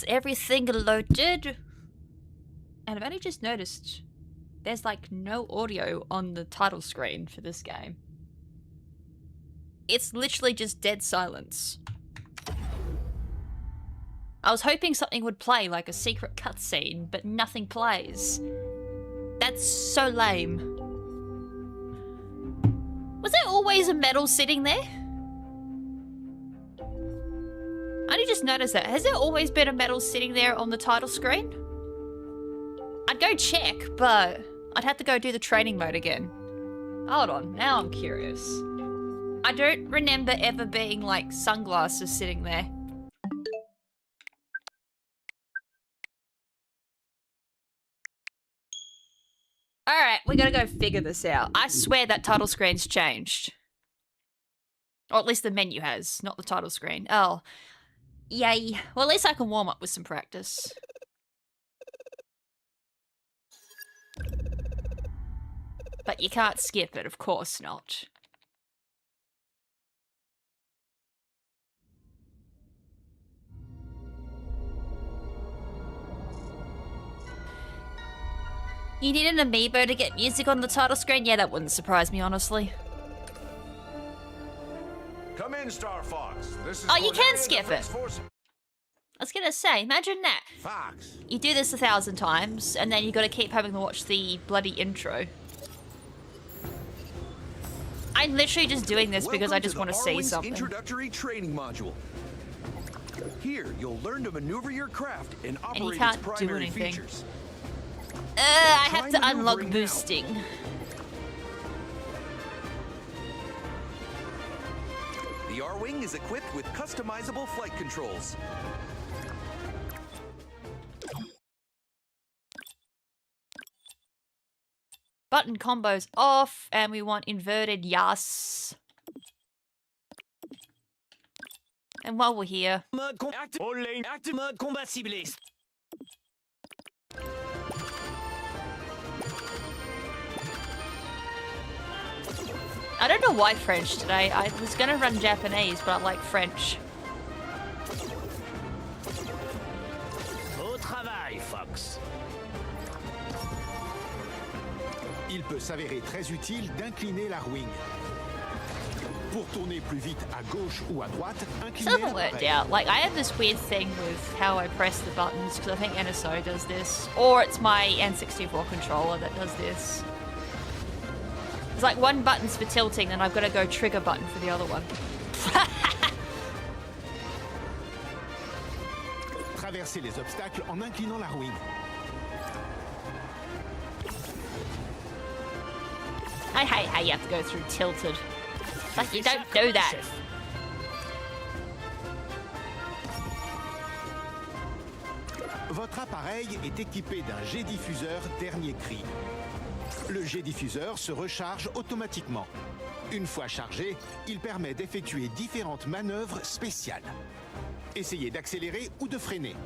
everything loaded? And I've only just noticed there's like no audio on the title screen for this game. It's literally just dead silence. I was hoping something would play, like a secret cutscene, but nothing plays. That's so lame. Was there always a medal sitting there? I only just noticed that. Has there always been a medal sitting there on the title screen? I'd go check, but I'd have to go do the training mode again. Hold on, now I'm curious. I don't remember ever being like sunglasses sitting there. Alright, we gotta go figure this out. I swear that title screen's changed. Or at least the menu has, not the title screen. Oh. Yay. Well, at least I can warm up with some practice. But you can't skip it, of course not. You need an amiibo to get music on the title screen? Yeah, that wouldn't surprise me, honestly. Come in, Star Fox. This is you can skip it. I was gonna say, imagine that. Fox. You do this 1,000 times, and then you gotta keep having to watch the bloody intro. I'm literally just doing this because I just want to see something. Introductory training module. Here, you'll learn to maneuver your craft and operate its primary features. I have to unlock boosting. The R-Wing is equipped with customizable flight controls. Button combos off, and we want inverted yas. And while we're here... I don't know why French today. I was gonna run Japanese, but I like French. Beau travail, Fox. Il peut s'avérer très utile d'incliner la wing. Pour tourner plus vite à gauche ou à droite, inclinez Still worked out. Like, I have this weird thing with how I press the buttons, because I think NSO does this. Or it's my N64 controller that does this. It's like one button's for tilting, then I've got to go trigger button for the other one. Traversez les obstacles en inclinant la wing. I hate how you have to go through tilted. Like, you don't do that. Votre appareil est équipé d'un jet diffuseur dernier cri. Le jet diffuseur se recharge automatiquement. Une fois chargé, il permet d'effectuer différentes manœuvres spéciales. Essayez d'accélérer ou de freiner.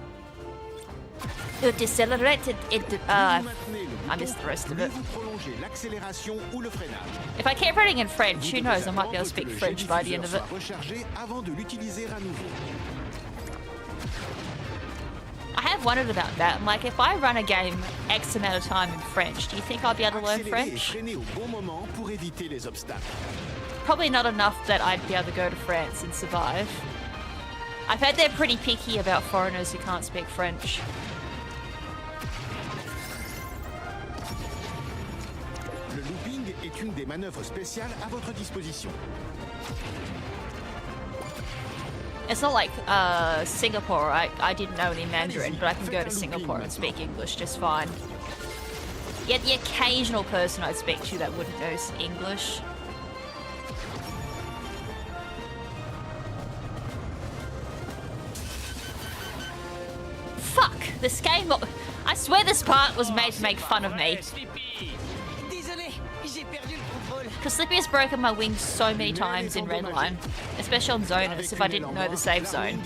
Decelerated into... I missed the rest of it. If I keep reading in French, who knows, I might be able to speak French by the end of it. I have wondered about that. I'm like, if I run a game X amount of time in French, do you think I'll be able to learn French? Probably not enough that I'd be able to go to France and survive. I've heard they're pretty picky about foreigners who can't speak French. Le looping est une des manœuvres spéciales à votre disposition. It's not like Singapore. I didn't know any Mandarin, but I can go to Singapore and speak English just fine. Yet the occasional person I speak to that wouldn't know English. Fuck! This game... I swear this part was made to make fun of me. Because Slippy has broken my wings so many times in Redline, especially on Zonus if I didn't know the save zone.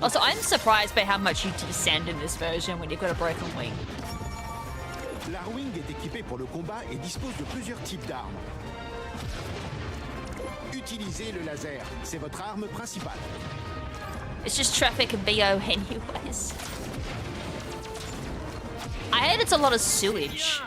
Also, I'm surprised by how much you descend in this version when you've got a broken wing. La wing est équipée pour le combat et dispose de plusieurs types d'armes. Utilisez le laser, c'est votre arme principale. It's just traffic and BO anyways. I heard it's a lot of sewage.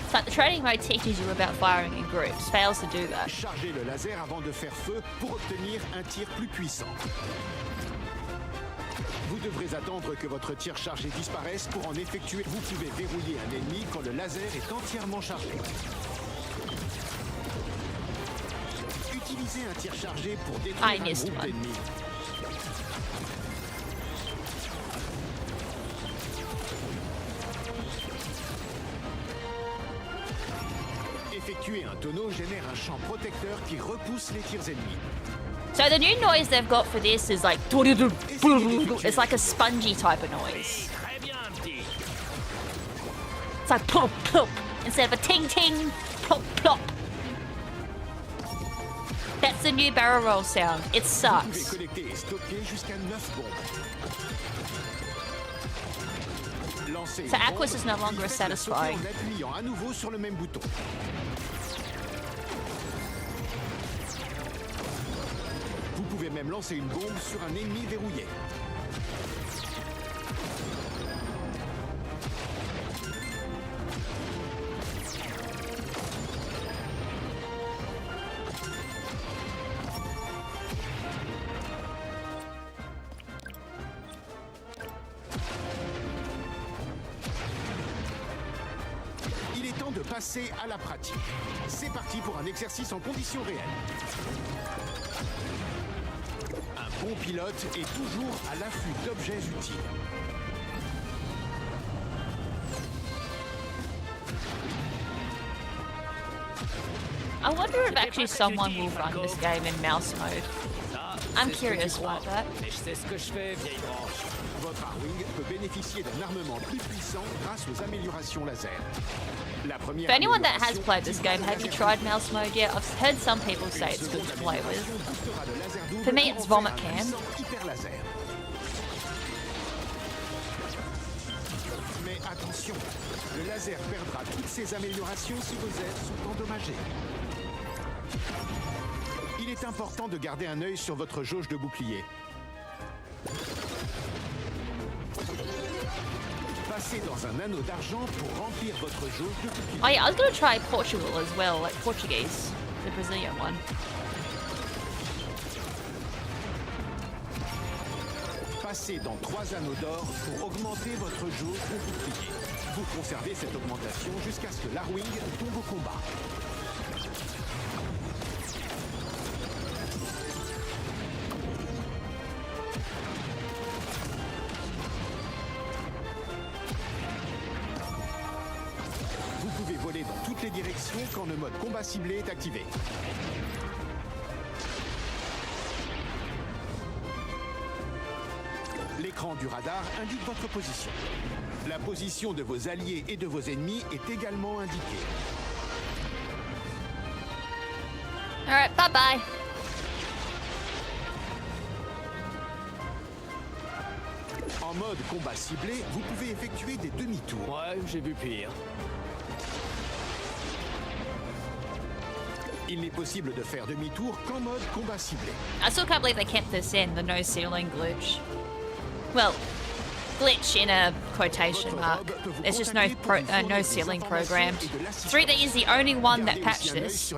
It's like the training mode teaches you about firing in groups, fails to do that. Chargez le laser avant de faire feu pour obtenir un tir plus puissant. Vous devrez attendre que votre tir chargé disparaisse pour en effectuer. Vous pouvez verrouiller un ennemi quand le laser est entièrement chargé. Utilisez un tir chargé pour détruire un groupe d'ennemis. Effectuer un tonneau génère un champ protecteur qui repousse les tirs ennemis. So the new noise they've got for this is like... It's like a spongy type of noise. It's like plop plop instead of a ting ting plop plop. That's the new barrel roll sound. It sucks. So Aquas is no longer as satisfying. Vous pouvez même lancer une bombe sur un ennemi verrouillé. Il est temps de passer à la pratique. C'est parti pour un exercice en conditions réelles. Un bon pilote est toujours à l'affût d'objets utiles. I wonder if actually someone will run this game in mouse mode. I'm curious about that. Votre Arwing peut bénéficier d'un armement plus puissant grâce aux améliorations laser. For anyone that has played this game, have you tried mouse mode yet? I've heard some people say it's good to play with. For me, it's vomit can. Mais attention, le laser perdra toutes ses améliorations si vos aides sont endommagées. Il est important de garder un œil sur votre jauge de bouclier. Passez dans un anneau d'argent pour remplir votre jauge de bouclier. Oh yeah, I was gonna try Portugal as well, like Portuguese, the Brazilian one. Passez dans 3 anneaux d'or pour augmenter votre jauge de bouclier. Vous conservez cette augmentation jusqu'à ce que l'Arwing tombe au combat. Vous pouvez voler dans toutes les directions quand le mode combat ciblé est activé. L'écran du radar indique votre position. La position de vos alliés et de vos ennemis est également indiquée. Alright, bye bye. En mode combat ciblé, vous pouvez effectuer des demi-tours. Ouais, j'ai vu pire. Il n'est possible de faire demi-tour qu'en mode combat ciblé. I still can't believe they kept this in, the no ceiling glitch. Well, glitch in a quotation mark. There's just no no ceiling programmed. 3D is the only one that patched this.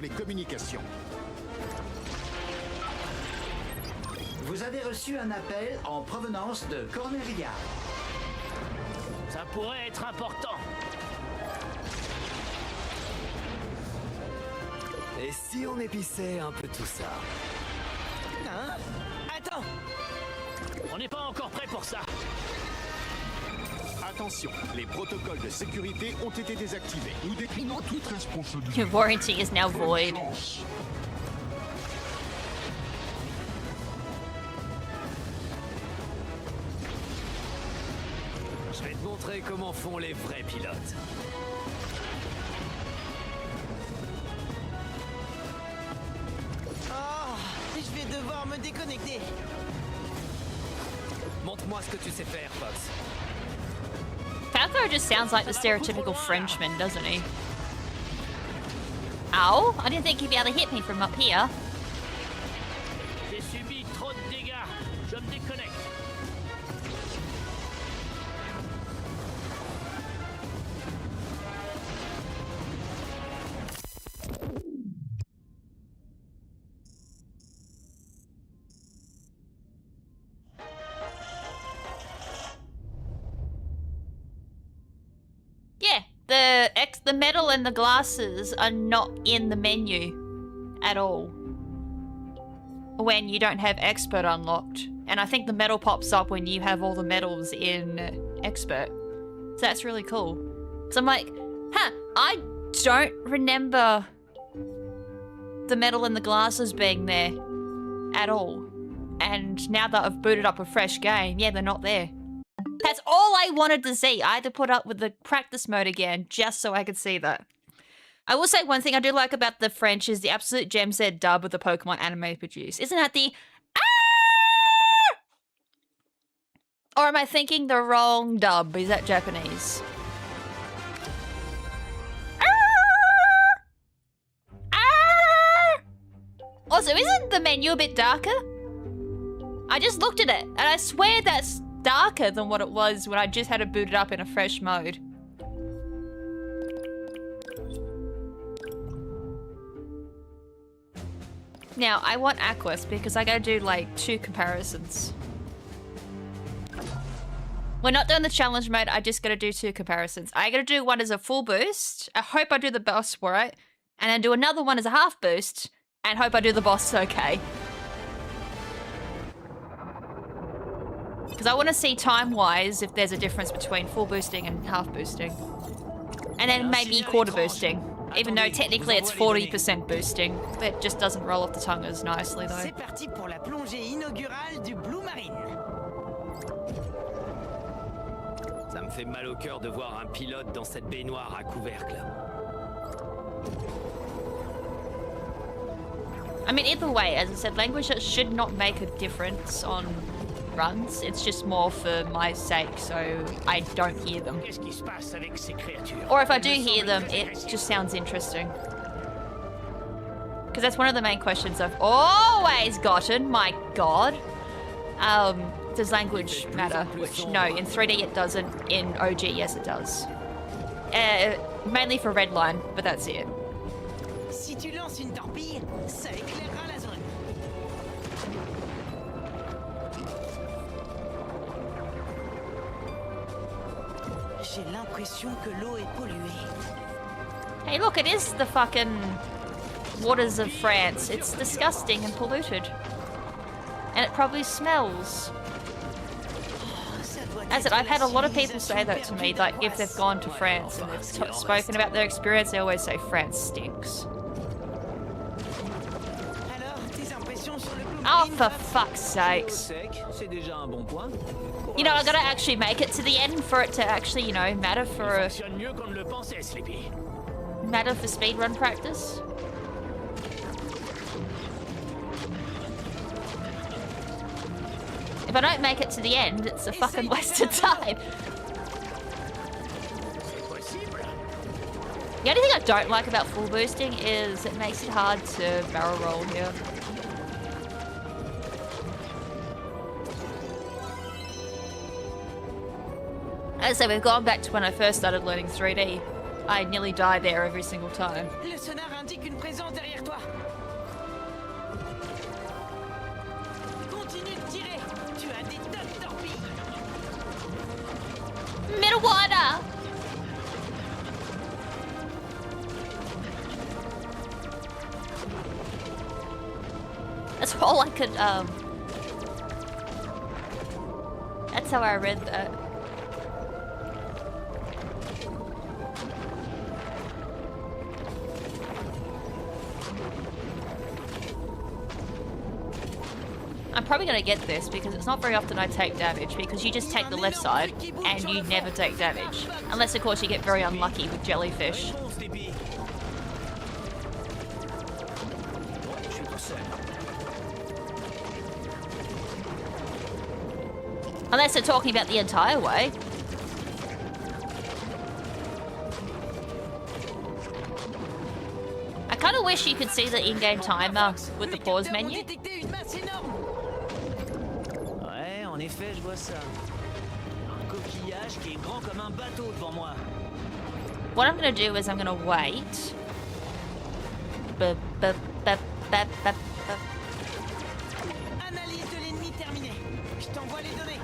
Vous avez reçu un appel en provenance de Cornelia. Ça pourrait être important. Et si on épissait un peu tout ça? Hein? Attends! On n'est pas encore prêt pour ça. Attention, les protocoles de sécurité ont été désactivés. Nous déclinons toute responsabilité. Your warranty is now void. Je vais te montrer comment font les vrais pilotes. devoir me déconnecter. Montre-moi ce que tu sais faire, Fox. Falco just sounds like the stereotypical Frenchman, doesn't he? Ow! I didn't think he'd be able to hit me from up here. J'ai subi trop de dégâts. Je me déconnecte. Yeah, the medal and the glasses are not in the menu at all when you don't have expert unlocked. And I think the medal pops up when you have all the medals in expert. So that's really cool. So I'm like, I don't remember the medal and the glasses being there at all. And now that I've booted up a fresh game, yeah, they're not there. That's all I wanted to see. I had to put up with the practice mode again just so I could see that. I will say one thing I do like about the French is the absolute gem set dub of the Pokemon anime produced. Isn't that the Or am I thinking the wrong dub? Is that Japanese? Also, isn't the menu a bit darker? I just looked at it and I swear that's darker than what it was when I just had it booted up in a fresh mode. Now, I want Aquas because I gotta do like 2 comparisons. We're not doing the challenge mode, I just gotta do 2 comparisons. I gotta do one as a full boost, I hope I do the boss right, and then do another one as a half boost, and hope I do the boss okay. Because I want to see time-wise if there's a difference between full boosting and half boosting. And then maybe quarter boosting. Even though technically it's 40% boosting. It just doesn't roll off the tongue as nicely though. C'est parti pour la plongée inaugurale du Blue Marine. Ça me fait mal au cœur de voir un pilote dans cette baignoire à couvercle. I mean, either way, as I said, language should not make a difference on runs. It's just more for my sake, so I don't hear them. Qu'est-ce qui se passe avec ces créatures? Or if I do hear them, it just sounds interesting. Because that's one of the main questions I've always gotten, my god. Does language matter? Which, no, in 3D it doesn't. In OG, yes it does. Mainly for Redline, but that's it. Si tu lances une torpille, ça éclairera la zone. J'ai l'impression que l'eau est polluée. Hey, look, it is the fucking waters of France. It's disgusting and polluted. And it probably smells. As I said, I've had a lot of people say that to me, like if they've gone to France and they've spoken about their experience, they always say France stinks. Oh, for fuck's sakes. You know, I gotta actually make it to the end for it to actually, you know, matter for speedrun practice. If I don't make it to the end, it's a fucking waste of time. The only thing I don't like about full boosting is it makes it hard to barrel roll here. As I say, we've gone back to when I first started learning 3D. I nearly die there every single time. Le sonar indique une présence derrière toi. Continue de tirer. Tu as des tas de torpilles. Middle water! That's all I could, That's how I read that. I'm probably gonna get this because it's not very often I take damage, because you just take the left side and you never take damage. Unless of course you get very unlucky with jellyfish. Unless they're talking about the entire way. I kind of wish you could see the in-game timer with the pause menu. Ouais, en effet, je vois ça. Un coquillage qui est grand comme un bateau devant moi. What I'm going to do is I'm going to wait. Analyse de l'ennemi terminée. Je t'envoie les données.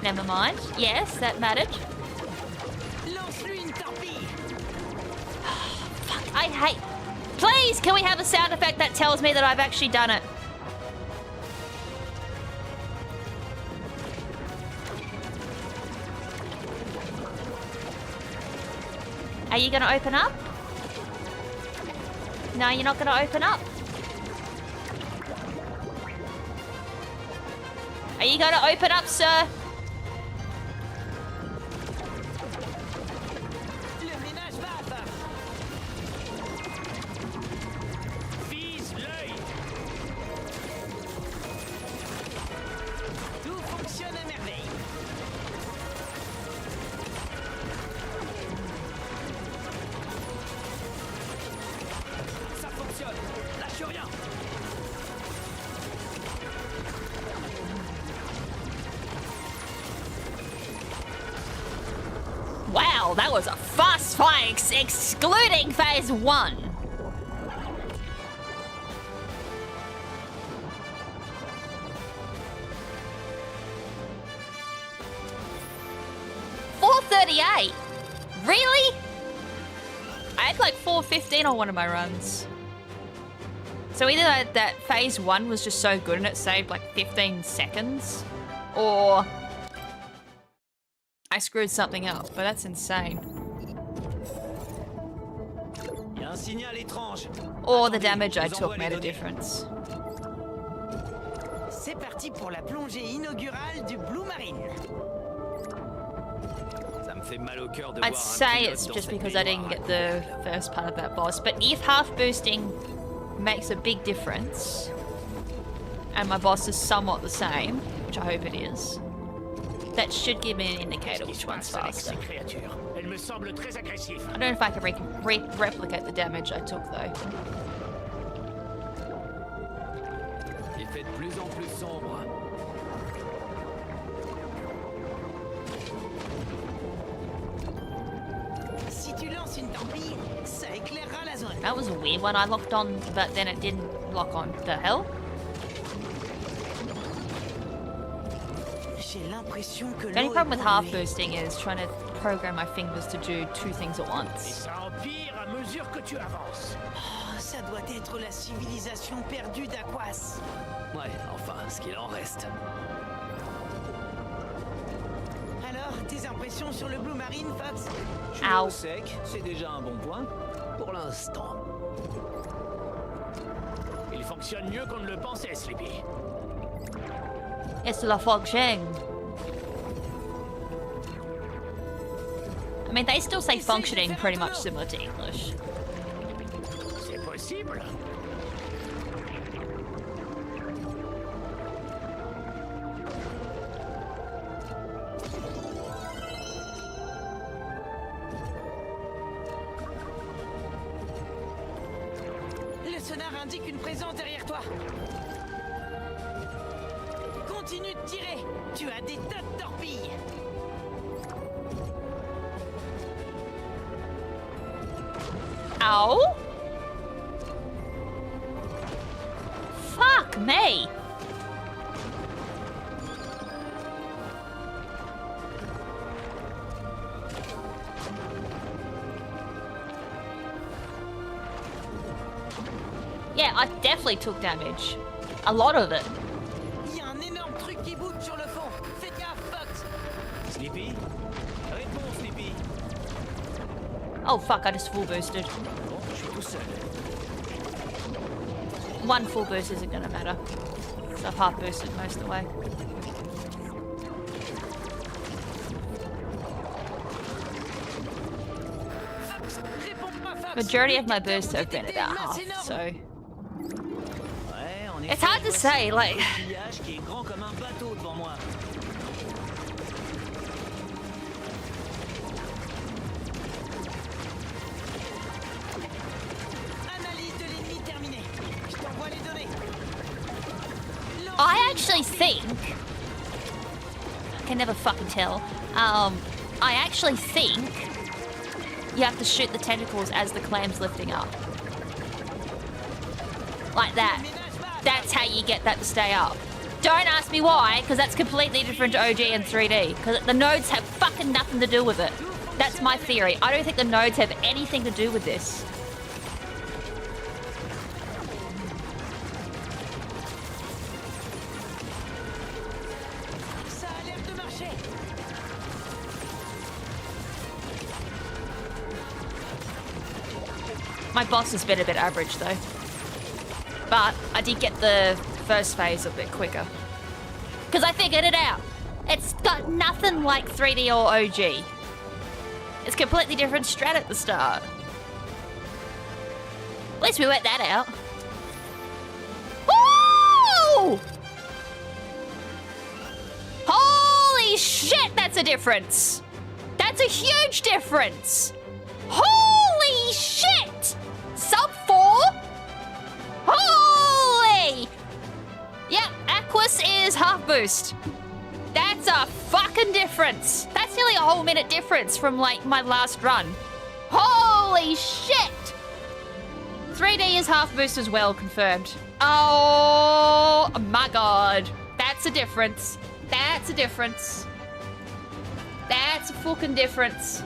Never mind. Yes, that mattered. Lance-lui une torpille. Fuck, I hate... Please, can we have a sound effect that tells me that I've actually done it? Are you going to open up? No, you're not going to open up. Are you going to open up, sir? Le ménage va à part. Vise l'œil. Tout fonctionne à merveille. Ça fonctionne. Lâche rien. Wow, that was a fast fight, excluding phase 1. $438. Really? I had like 415 on one of my runs. So either that phase 1 was just so good and it saved like 15 seconds, or I screwed something up, but that's insane. Il y a un signal étrange. Or the damage I took made a difference. C'est parti pour la plongée inaugurale du Blue Marine. Ça me fait mal au cœur de I'd voir un say pilote it's dans just cette because I didn't get the first part of that boss, but if half boosting makes a big difference, and my boss is somewhat the same, which I hope it is, that should give me an indicator which one's faster. Elle me semble très agressive. I don't know if I can replicate the damage I took though. Il fait de plus en plus sombre. Si tu lances une torpille, ça éclairera la zone. That was a weird one I locked on, but then it didn't lock on. The hell? J'ai l'impression que The only l'eau problem with est half polluée. boosting is trying to program my fingers to do two things at once. Ça empire à mesure que tu avances. Oh, ça doit être la civilisation perdue d'Aquas. Ouais, enfin, ce qu'il en reste. Alors, tes impressions sur le Blue Marine, Fox? Je suis Ow. au sec, c'est déjà un bon point. Pour l'instant. Il fonctionne mieux qu'on ne le pensait, Sleepy. It's la fonction. I mean, they still say functioning pretty much similar to English. C'est possible. Le sonar indique une présence derrière toi. Continue de tirer. Tu as des tas de torpilles. Ow! Fuck me! Yeah, I definitely took damage. A lot of it. Il y a un énorme truc qui bouge sur le fond. Fais gaffe, Fox. Sleepy? Réponds, Sleepy. Oh fuck, I just full boosted. Bon, je suis tout seul. One full boost isn't gonna matter. So I've half boosted most of the way. Fox, réponds pas, Fox. Majority of my boosts have been about half, so Ouais, en effet. It's hard to say, like... Qui est grand comme un bateau devant moi. Analyse de l'ennemi terminée. Je t'envoie les données. I actually think... I can never fucking tell. I actually think you have to shoot the tentacles as the clam's lifting up. Like that. That's how you get that to stay up. Don't ask me why, because that's completely different to OG and 3D. Because the nodes have fucking nothing to do with it. That's my theory. I don't think the nodes have anything to do with this. Ça a l'air de marcher. My boss has been a bit average though. But I did get the first phase a bit quicker. Because I figured it out. It's got nothing like 3D or OG. It's completely different strat at the start. At least we worked that out. Woo! Holy shit, that's a difference. That's a huge difference. Holy shit! Sub 4? Holy! Yep, Aquas is half boost. That's a fucking difference. That's nearly a whole minute difference from like my last run. Holy shit! 3D is half boost as well, confirmed. Oh my god. That's a difference. That's a difference. That's a fucking difference.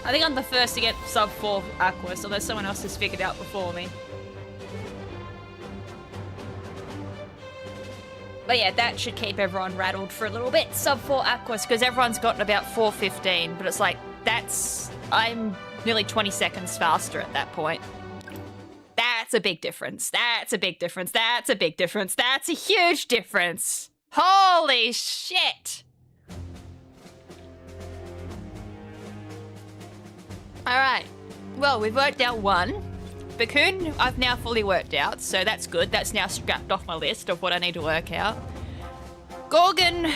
I think I'm the first to get sub 4 Aquas, although someone else has figured out before me. But yeah, that should keep everyone rattled for a little bit. Sub 4 Aquas, because everyone's gotten about 4:15, but it's like, I'm nearly 20 seconds faster at that point. That's a big difference. That's a big difference. That's a big difference. That's a huge difference. Holy shit! Alright, well, we've worked out one. Bakun, I've now fully worked out, so that's good. That's now scrapped off my list of what I need to work out. Gorgon's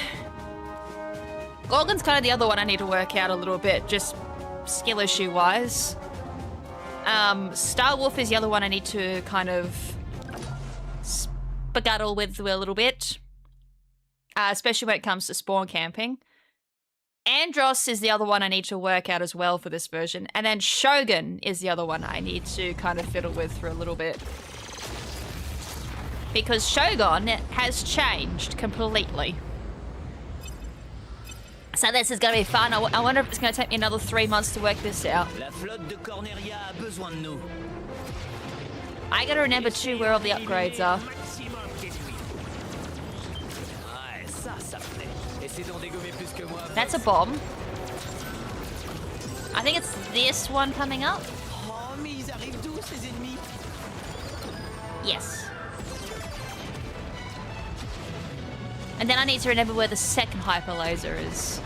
kind of the other one I need to work out a little bit, just skill issue-wise. Star Wolf is the other one I need to kind of spuddle with a little bit. Especially when it comes to spawn camping. Andros is the other one I need to work out as well for this version. And then Shogun is the other one I need to kind of fiddle with for a little bit. Because Shogun has changed completely. So this is going to be fun. I wonder if it's going to take me another 3 months to work this out. La flotte de Corneria a besoin de nous. I got to remember too where all the upgrades are. That's a bomb. I think it's this one coming up. Oh, mais ils arrivent d'où ces ennemis? Yes. And then I need to remember where the second hyper laser is.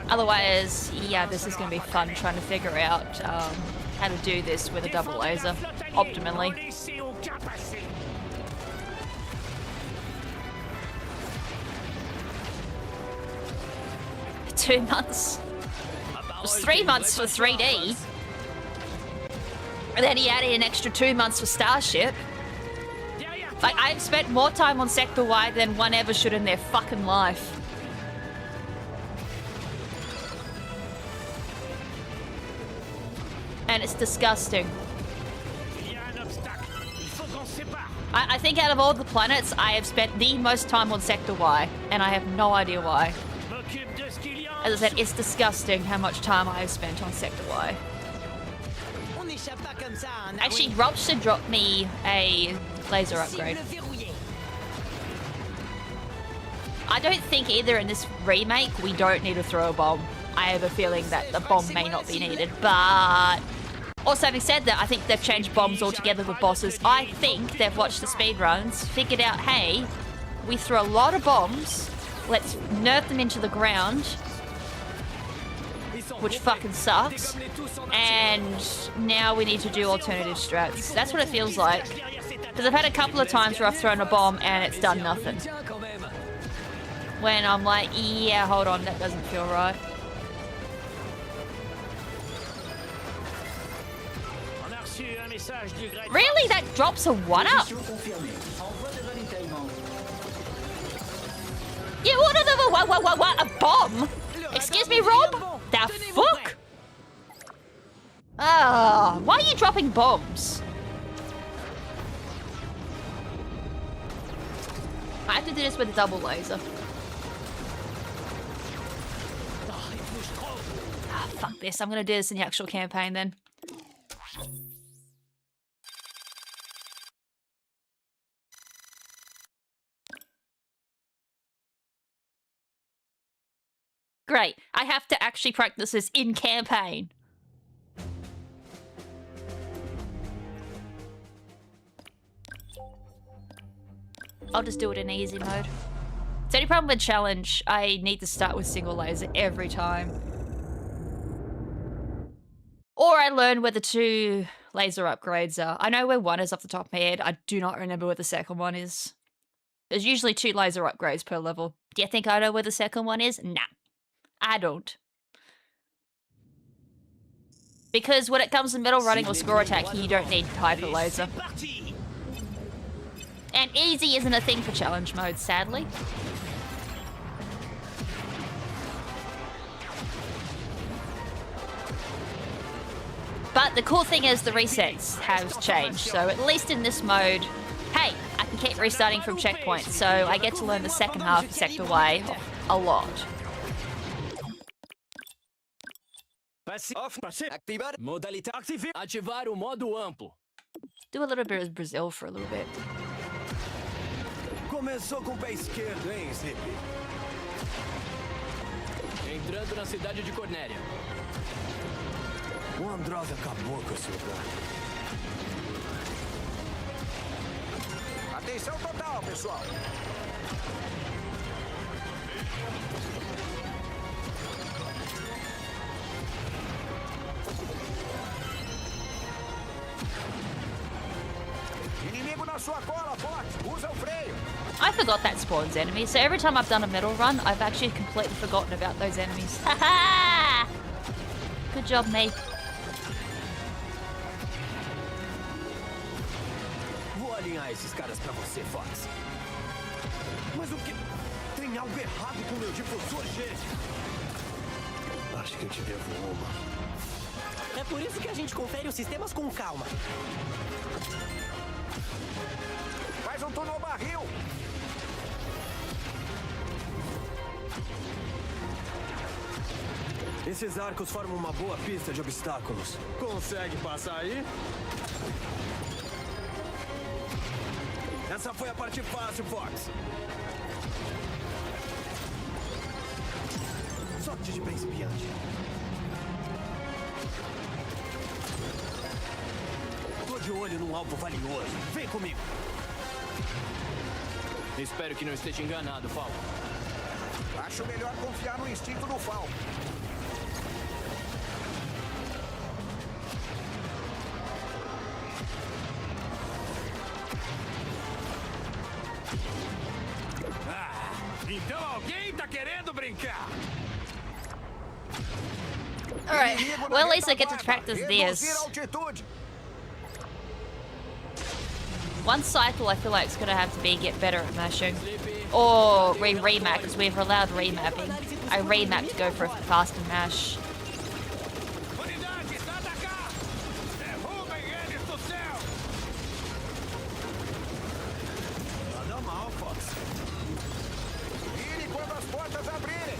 Otherwise, yeah, this is going to be fun trying to figure out how to do this with a double laser optimally. 2 months. It was 3 months for 3D. And then he added an extra 2 months for Starship. Like, I've spent more time on Sector Y than one ever should in their fucking life. And it's disgusting. I think out of all the planets, I have spent the most time on Sector Y, and I have no idea why. As I said, it's disgusting how much time I have spent on Sector Y. Actually, Rob should drop me a laser upgrade. I don't think either in this remake we don't need to throw a bomb. I have a feeling that the bomb may not be needed, but... Also, having said that, I think they've changed bombs altogether with bosses. I think they've watched the speedruns, figured out, hey, we throw a lot of bombs, let's nerf them into the ground, which fucking sucks, and now we need to do alternative strats. That's what it feels like. Because I've had a couple of times where I've thrown a bomb and it's done nothing. When I'm like, yeah, hold on, that doesn't feel right. Really? That drops a 1-up? Yeah, what? A bomb? Excuse me, Rob? The fuck? Ah, why are you dropping bombs? I have to do this with a double laser. Ah, fuck this. I'm gonna do this in the actual campaign then. Great. I have to actually practice this in campaign. I'll just do it in easy mode. It's the only problem with challenge. I need to start with single laser every time. Or I learn where the 2 laser upgrades are. I know where one is off the top of my head. I do not remember where the second one is. There's usually 2 laser upgrades per level. Do you think I know where the second one is? Nah. I don't. Because when it comes to middle running or score attack, you don't need hyper laser. And easy isn't a thing for challenge mode, sadly. But the cool thing is the resets have changed, so at least in this mode, hey, I can keep restarting from checkpoints, so I get to learn the second half of Sector Y a lot. Modalidade activar. Ativar o modo amplo. Do a little bit of Brazil for a little bit. Começou com o pé esquerdo, hein, Zip? Entrando na cidade de Cornélia. O Android acabou com esse lugar. Atenção total, pessoal. Inimigo na sua cola, Fox. Usa o freio. I forgot that spawns enemies, so every time I've done a middle run, I've actually completely forgotten about those enemies. Haha! Good job, me. Vou alinhar esses caras pra você, Fox. Mas o que? Tem algo errado com o meu difusor, gente. Acho que eu te devo uma. É por isso que a gente confere os sistemas com calma. Faz um túnel barril. Esses arcos formam uma boa pista de obstáculos. Consegue passar aí? Essa foi a parte fácil, Fox. Sorte de principiante. Tô de olho num alvo valioso. Vem comigo. Espero que não esteja enganado, Falco. Acho melhor confiar no instinto do Falco. Então alguém tá querendo brincar? Alright, well at least I get to practice this. One cycle I feel like it's gonna have to be get better at mashing. Or remap, because we've allowed remapping. I remap to go for a faster mash. Vire quando as portas abrirem.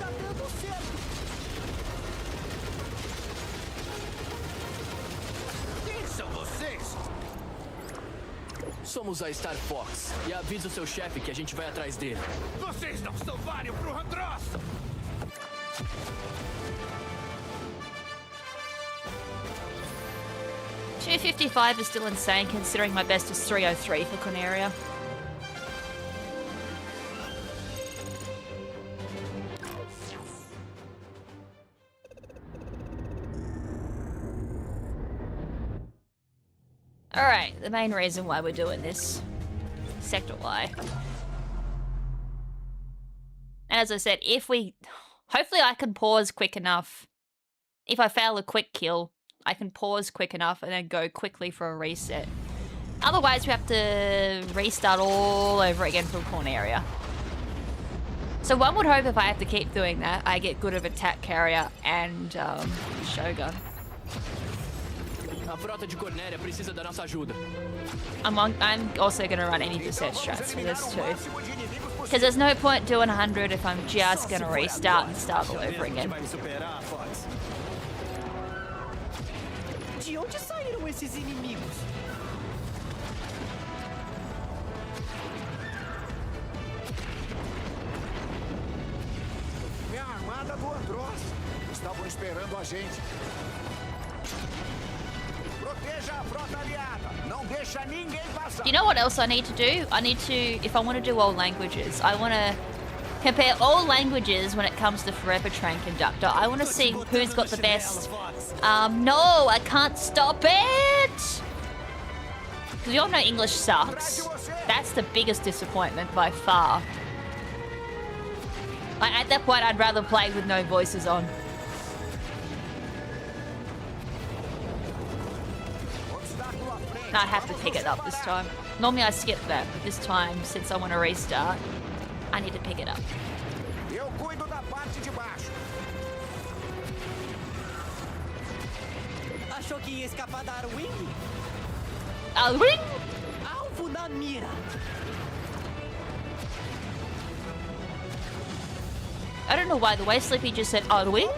Tá dando certo. Quem são vocês? Somos a Star Fox. E avisa o seu chefe que a gente vai atrás dele. Vocês não são vários pro Randross. 255 is still insane considering my best is 303 for Corneria. Alright, the main reason why we're doing this. Sector Y. And as I said, hopefully I can pause quick enough. If I fail a quick kill, I can pause quick enough and then go quickly for a reset. Otherwise, we have to restart all over again from Corneria. So one would hope if I have to keep doing that, I get good of attack carrier and Shogun. A frota de Cornéria precisa da nossa ajuda. I'm also going to run any descent strats for this too. Because there's no point doing 100 if I'm just going to restart and start all over again. De onde saíram esses inimigos? É a armada do Andross. Estavam esperando a gente. Proteja a frota aliada. Não deixa ninguém passar. You know what else I need to do? I need to, if I want to do all languages, I want to compare all languages when it comes to Forever Train Conductor. I want to see who's got the best. No, I can't stop it! Because you all know English sucks. That's the biggest disappointment by far. Like, at that point, I'd rather play with no voices on. I'd have to pick it up this time. Normally I skip that, but this time, since I want to restart, I need to pick it up. Eu cuido da parte de baixo. Achou que ia escapar da Arwing? Arwing? Alvo na mira. I don't know why the way Slippy just said Arwing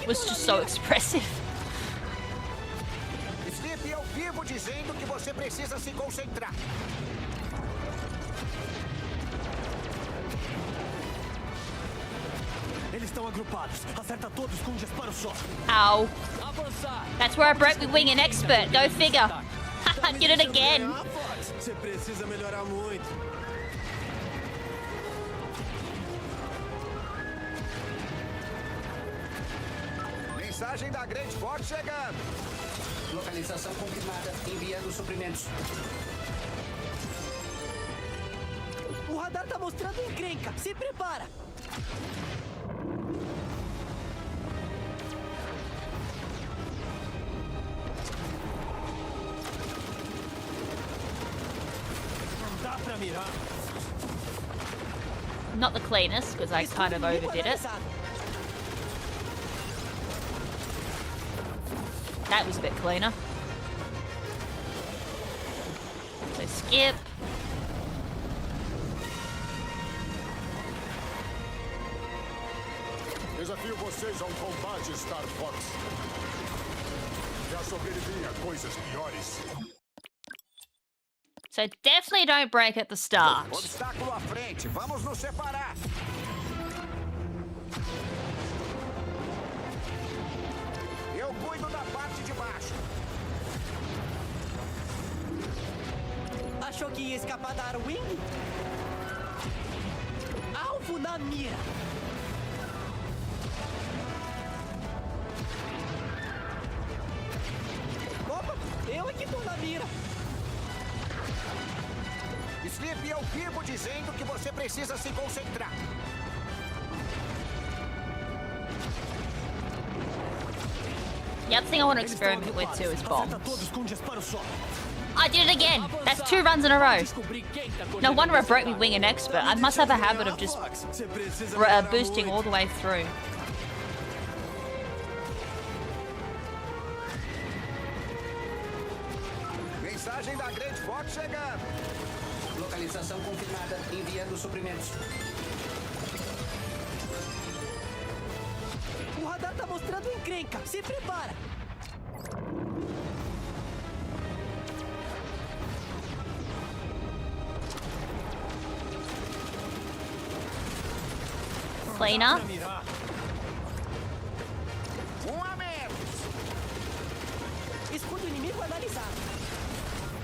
was just so expressive. Sleep, eu vivo dizendo que você precisa se concentrar. Eles estão agrupados. Acerta todos com um disparo só. Ow. Avançar. That's where I broke my wing and expert. Go figure. Did it again. Você precisa melhorar muito. Mensagem da Grande Forte chegando. Localização confirmada. Enviando suprimentos. O radar tá mostrando encrenca. Se prepara. Não dá pra mirar. Not the cleanest, because I kind of overdid it. That was a bit cleaner. So skip. Desafio vocês a combate, Star Fox. Já sobrevivi a coisas piores. So definitely don't break at the start. Obstáculo à frente. Vamos nos separar. Eu cuido da parte de baixo. Achou que ia escapar da Arwing? Alvo na mira. Opa, eu é que tô na mira. Sleep, eu vivo dizendo que você precisa se concentrar. The other thing I want to experiment with too is bombs. Acerta todos com um disparo só. I did it again. That's 2 runs in a row. No wonder I broke my wing in expert. I must have a habit of just boosting all the way through. Mensagem da Great Fox chegando. Localização confirmada. Enviando suprimentos. O radar tá mostrando encrenca. Se prepara. Cleaner. Escudo inimigo analisado.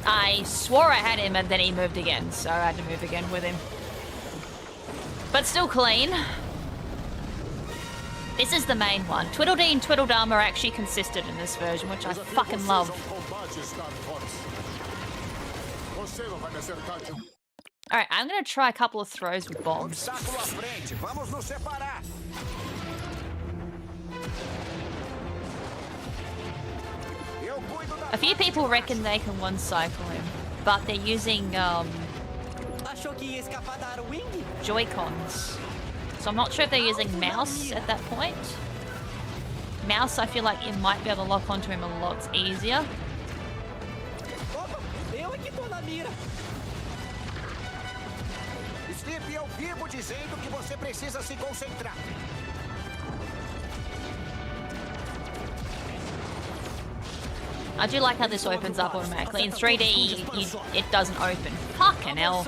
I swore I had him and then he moved again, so I had to move again with him. But still clean. This is the main one. Twiddledee and Tweedledum are actually consistent in this version, which I fucking love. Alright, I'm gonna try a couple of throws with bombs. A few people reckon they can one-cycle him, but they're using Joy-Cons. So I'm not sure if they're using mouse at that point. Mouse, I feel like you might be able to lock onto him a lot easier. Sleep, eu vivo dizendo que você precisa se concentrar. I do like how this opens up automatically. In 3D, it doesn't open. Fucking hell.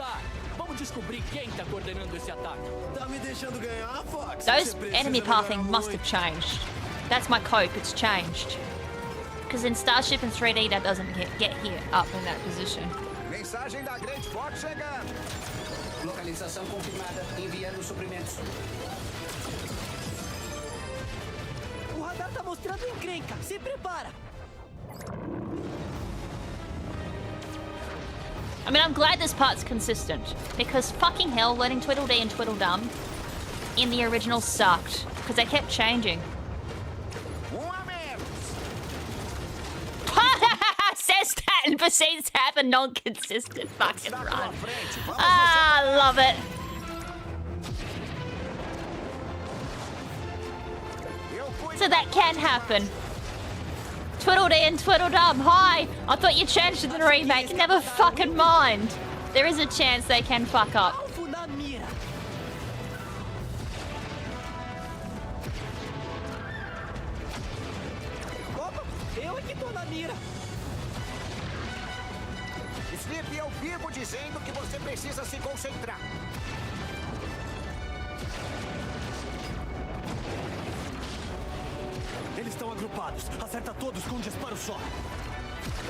Those enemy pathing must have changed. That's my cope, it's changed. Because in Starship and 3D, that doesn't get here up in that position. Mensagem da Great Fox chegando. Localização confirmada. Enviando suprimentos. O radar tá mostrando encrenca. Se prepara. I mean, I'm glad this part's consistent, because fucking hell, letting Tweedledee and Tweedledum in the original sucked, because they kept changing. Says that and proceeds to have a non-consistent fucking run. Ah, I love it. So that can happen. Tweedledee and Tweedledum, hi! I thought you changed in the remake. Never fucking mind. There is a chance they can fuck up. Sleep, eu vivo dizendo que você precisa se concentrar. Eles estão agrupados. Acerta todos com um disparo só.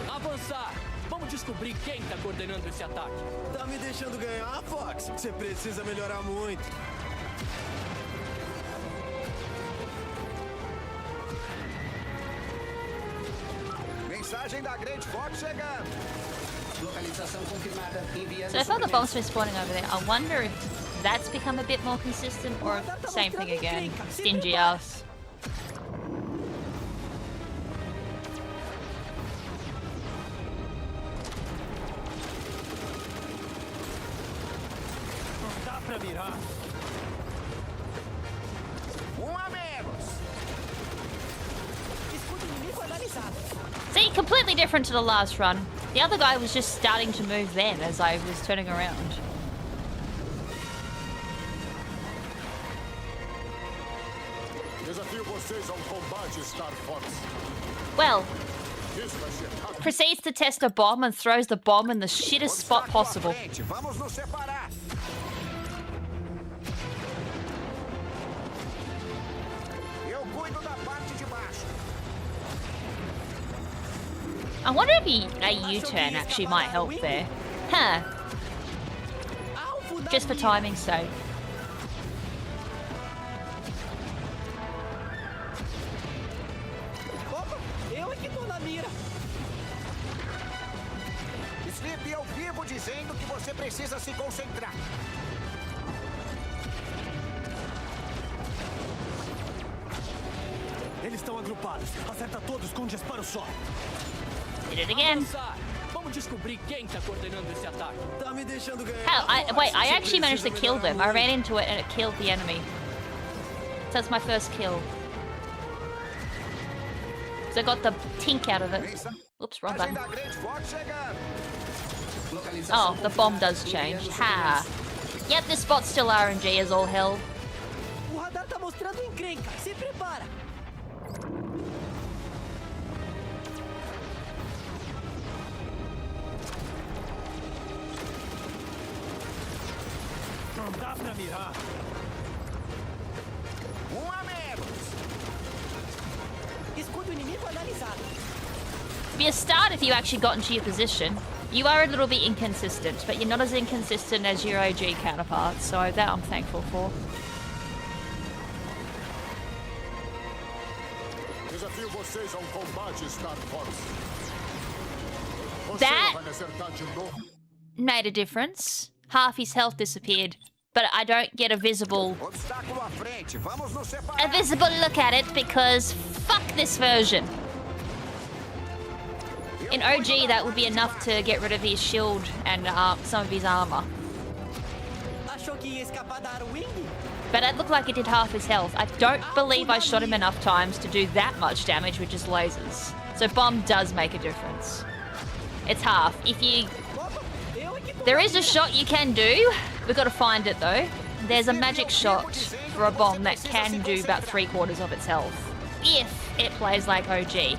Avançar! Vamos descobrir quem tá coordenando esse ataque. Tá me deixando ganhar, Fox? Você precisa melhorar muito. Mensagem da Great Fox chegando. Localização confirmada. Enviando So I thought the bombs were spawning over there. I wonder if that's become a bit more consistent or if same thing again. Stingy ass. See, completely different to the last run. The other guy was just starting to move then as I was turning around. Well, proceeds to test a bomb and throws the bomb in the shittest spot possible. I wonder if a U-turn actually might help there. Huh. Just for timing's sake. Sleep, eu vivo dizendo que você precisa se concentrar. Eles estão agrupados. Acerta todos com um disparo só. Did it again. Vamos descobrir quem tá coordenando esse ataque. Tá me deixando ganhar. Hell, wait, I actually managed to kill them. I ran into it and it killed the enemy. So that's my first kill. So I got the tink out of it. Oops, wrong button. Oh, the bomb does change. Ha! Yep, this spot's still RNG as all hell. O radar tá mostrando encrenca. Se prepara. Não dá pra mirar. A menos. Escudo inimigo analisado. It'd be a start if you actually got into your position. You are a little bit inconsistent, but you're not as inconsistent as your OG counterparts, so that I'm thankful for. Desafio vocês a combate, Star Fox. Você That- vai me acertar de novo? Made a difference. Half his health disappeared, but I don't get a visible Obstáculo à frente. Vamos nos separar. a visible look at it because fuck this version. In OG, that would be enough to get rid of his shield and some of his armor. Achou que ia escapar da Wing? But it looked like it did half his health. I don't believe I shot him enough times to do that much damage with just lasers. So bomb does make a difference. It's half. If you... There is a shot you can do. We've got to find it though. There's a magic shot for a bomb that can do about 3/4 of its health. If it plays like OG.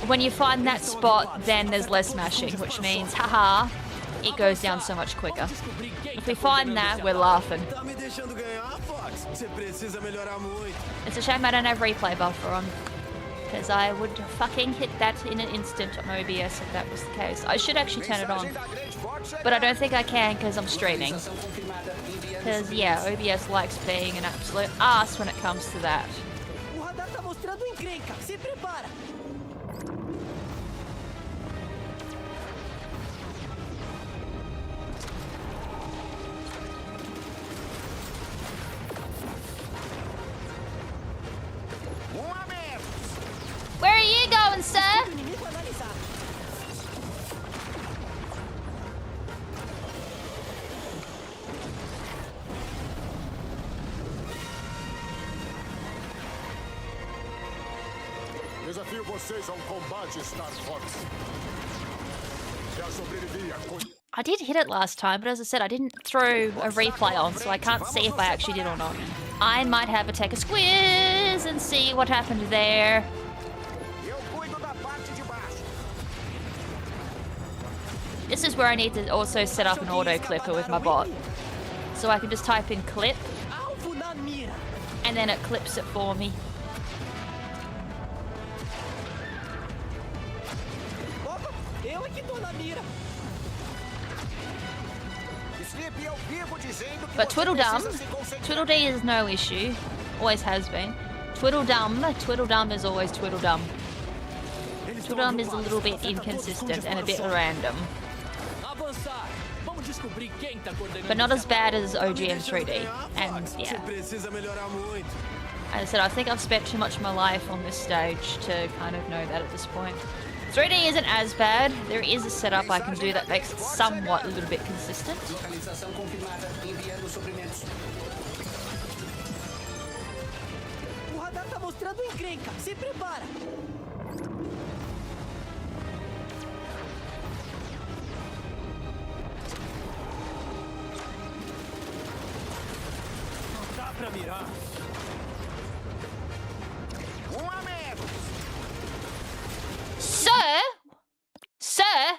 When you find that spot, then there's less smashing, which means, haha, it goes down so much quicker. If we find that, we're laughing. Tá me deixando ganhar, Fox. Você precisa melhorar muito. It's a shame I don't have replay buffer on, because I would fucking hit that in an instant on OBS if that was the case. I should actually turn it on, but I don't think I can because I'm streaming. Because, yeah, OBS likes being an absolute ass when it comes to that. O radar tá mostrando encrenca. Se prepara. A menos. Where are you going, sir? Inimigo analisado. Desafio vocês a combate, Star Fox. Já sobrevivi a coisa. I did hit it last time, but as I said, I didn't throw a replay on, so I can't see if I actually did or not. I might have a take a squiz and see what happened there. Eu cuido da parte de baixo. This is where I need to also set up an auto clipper with my bot. So I can just type in clip, Alvo na mira. and then it clips it for me. Opa, eu é que tô na mira. Sleep, eu vivo dizendo que But você Twiddledum, precisa se concentrar. Twiddledee is no issue. Always has been. Twiddledum is always Twiddledum. Twiddledum is a little bit inconsistent and a bit random. Avançar. Vamos descobrir quem tá coordenando. But not as bad as OG Tá me and deixando 3D. ganhar, And Fox. yeah, Você precisa melhorar muito. as I said, I think I've spent too much of my life on this stage to kind of know that at this point. 3D isn't as bad. There is a setup I can do that makes it somewhat a little bit consistent. Localização confirmada. Enviando suprimentos. O radar tá mostrando encrenca. Se prepara. Não dá pra mirar. A menos. Sir?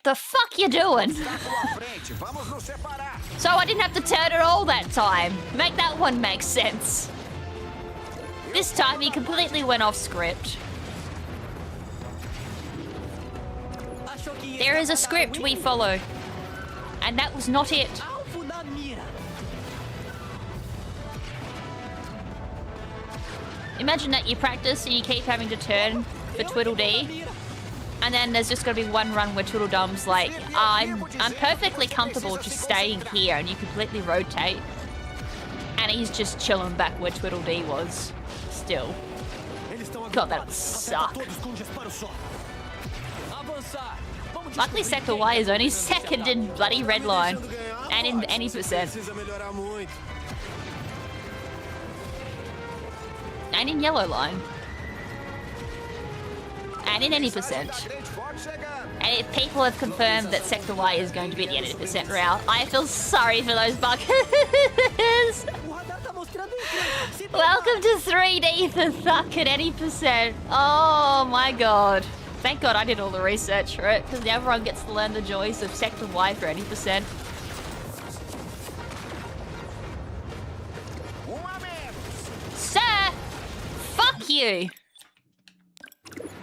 The fuck you doing? Obstáculo à frente. Vamos nos separar. So I didn't have to turn it all that time. Make that one make sense. This time he completely went off script. Achou que ia There is a escapar da script we Wing? follow. And that was not it. Alvo na mira. Imagine that you practice and you keep having to turn for Twiddledee. And then there's just gonna be one run where Twiddledum's like, I'm perfectly comfortable just staying here, and you completely rotate. And he's just chilling back where Twiddledee was. Still. Eles estão God, that would suck. Todos com disparo só. Avançar! Vamos Luckily, Sector Y is only second in bloody red line. And in any percent. Precisa melhorar muito. And in yellow line. And in any percent. And if people have confirmed that Sector Y is going to be the 80% route, I feel sorry for those buggers. O radar tá mostrando encrenca. Se Welcome to 3D for fucking 80%. Oh my god. Thank god I did all the research for it, because now everyone gets to learn the joys of Sector Y for 80%. Sir! Fuck you!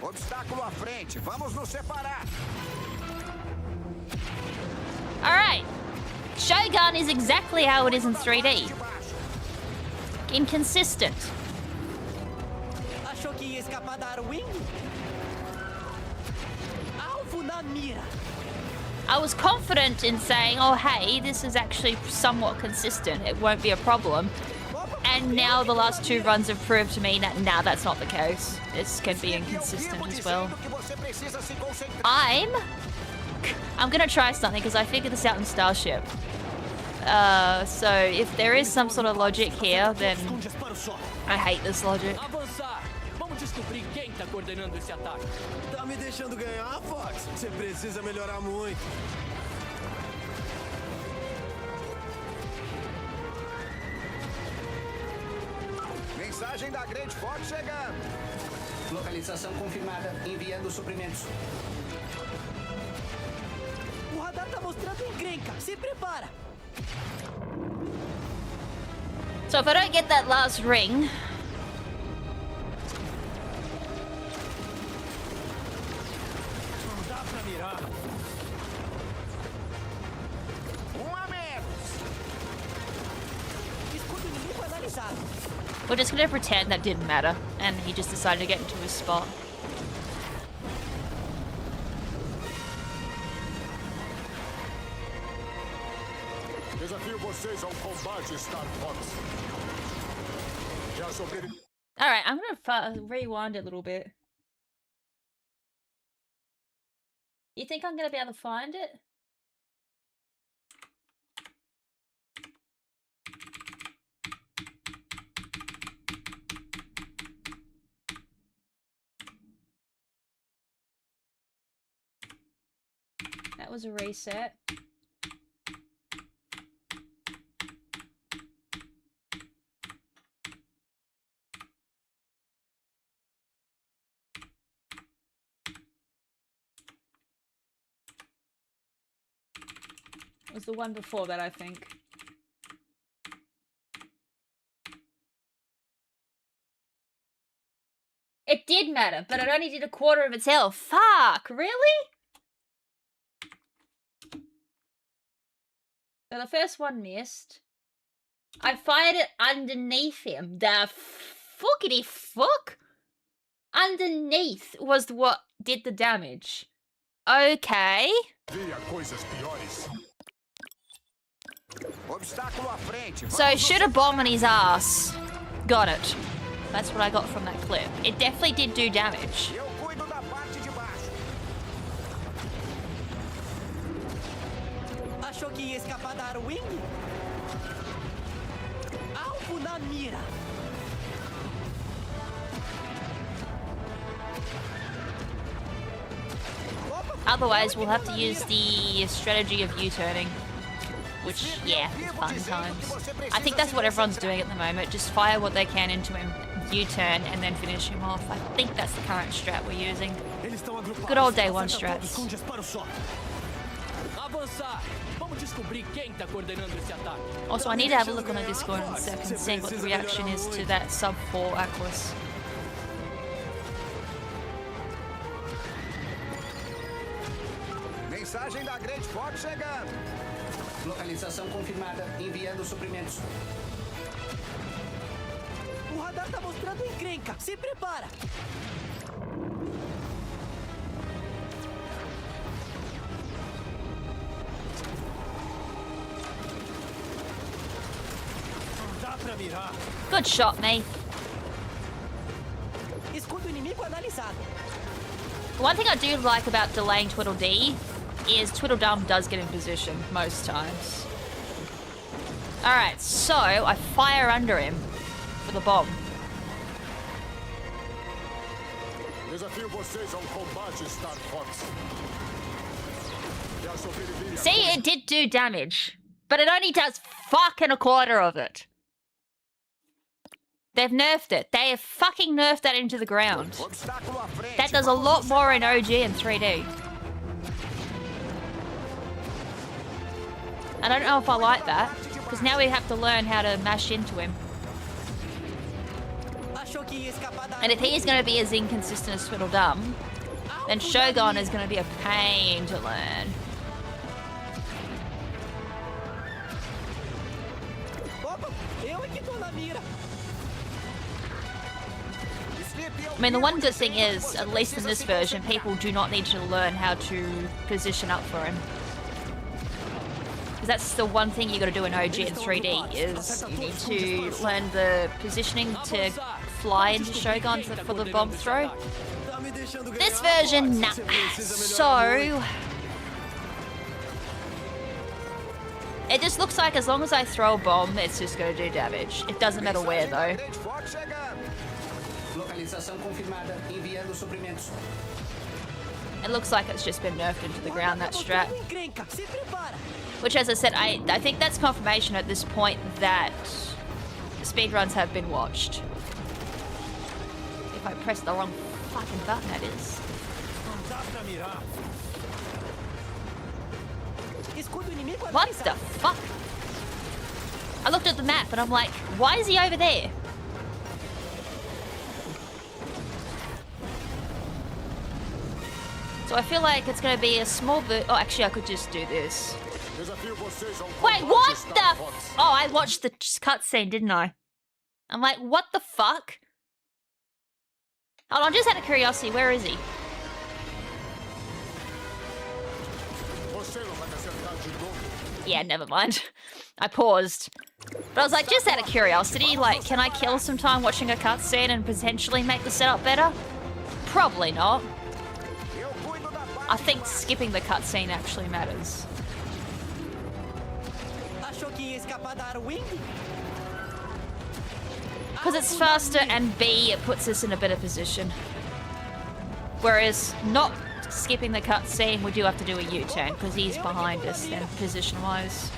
Obstáculo à frente. Vamos nos separar. Alright. Shogun is exactly how it is in 3D. Inconsistent. achou que ia escapar da Arwing? Alvo na mira. I was confident in saying, oh hey, this is actually somewhat consistent, it won't be a problem. And now the last two runs have proved to me that now that's not the case. This can be inconsistent as well. I'm gonna try something because I figured this out in Starship. So if there is some sort of logic here, then I hate this logic. Avançar! Vamos descobrir quem tá coordenando esse ataque. Tá me deixando ganhar, Fox? Você precisa melhorar muito. Mensagem da Great Fox chegando. Localização confirmada. Enviando suprimentos. O radar tá mostrando encrenca. Se prepara. So if I don't get that last ring, Dá pra mirar. A menos. Escudo inimigo analisado. we're just gonna pretend that didn't matter, and he just decided to get into his spot. Desafio vocês ao combate, Star Fox. Já sobrevivi. Alright, I'm gonna rewind a little bit. You think I'm gonna be able to find it? That was a reset. It was the one before that, I think. It did matter, but it only did a quarter of its health. Fuck, really? So the first one missed. I fired it underneath him. The fuckity fuck? Underneath was what did the damage. Okay. Via coisas piores. Obstáculo à frente. So shoot a bomb on his ass. Got it. That's what I got from that clip. It definitely did do damage. Eu cuido da parte de baixo. Achou que ia escapar da Arwing? Alvo na mira. Otherwise, we'll have to use the strategy of U-turning. Which, yeah, is fun times. I think that's what everyone's doing at the moment. Just fire what they can into him, U-turn, and then finish him off. I think that's the current strat we're using. Good old day one strats. Avançar! Vamos descobrir quem tá coordenando esse ataque. Also, I need to have a look on the Discord in a second, seeing what the reaction is to that sub 4 Aquas. Mensagem da Great Fox chegando. Localização confirmada. Enviando suprimentos. O radar tá mostrando encrenca. Se prepara. Dá pra mirar. Good shot, mate. Escudo inimigo analisado. One thing I do like about delaying Twiddle-Dee is Twiddle-Dum does get in position most times. Alright, so I fire under him for the bomb. Desafio vocês a combate, Star Fox. Já sobrevivi a See, it did do damage, but it only does fucking a quarter of it. They've nerfed it. They have fucking nerfed that into the ground. That does a lot more in OG and 3D. I don't know if I like that, because now we have to learn how to mash into him. And if he is going to be as inconsistent as Twiddle-Dum, then Shogun is going to be a pain to learn. I mean, the one good thing is, at least in this version, people do not need to learn how to position up for him. Because that's the one thing you got to do in OG and 3D, is you need to learn the positioning to fly into Shogun for the bomb throw. This version, nah. So it just looks like as long as I throw a bomb, it's just going to do damage. It doesn't matter where, though. It looks like it's just been nerfed into the ground, that strat. Which, as I said, I think that's confirmation at this point that speedruns have been watched. If I press the wrong fucking button, that is. What the fuck? I looked at the map and I'm like, why is he over there? So I feel like it's going to be a small bit. Oh, actually, I could just do this. Wait, what the? Oh, I watched the cutscene, didn't I? I'm like, what the fuck? Hold on, just out of curiosity, where is he? Yeah, never mind. I paused. But I was like, just out of curiosity, like, can I kill some time watching a cutscene and potentially make the setup better? Probably not. I think skipping the cutscene actually matters. Because it's faster and B, it puts us in a better position. Whereas not skipping the cutscene, we do have to do a U-turn because he's behind us then, position-wise.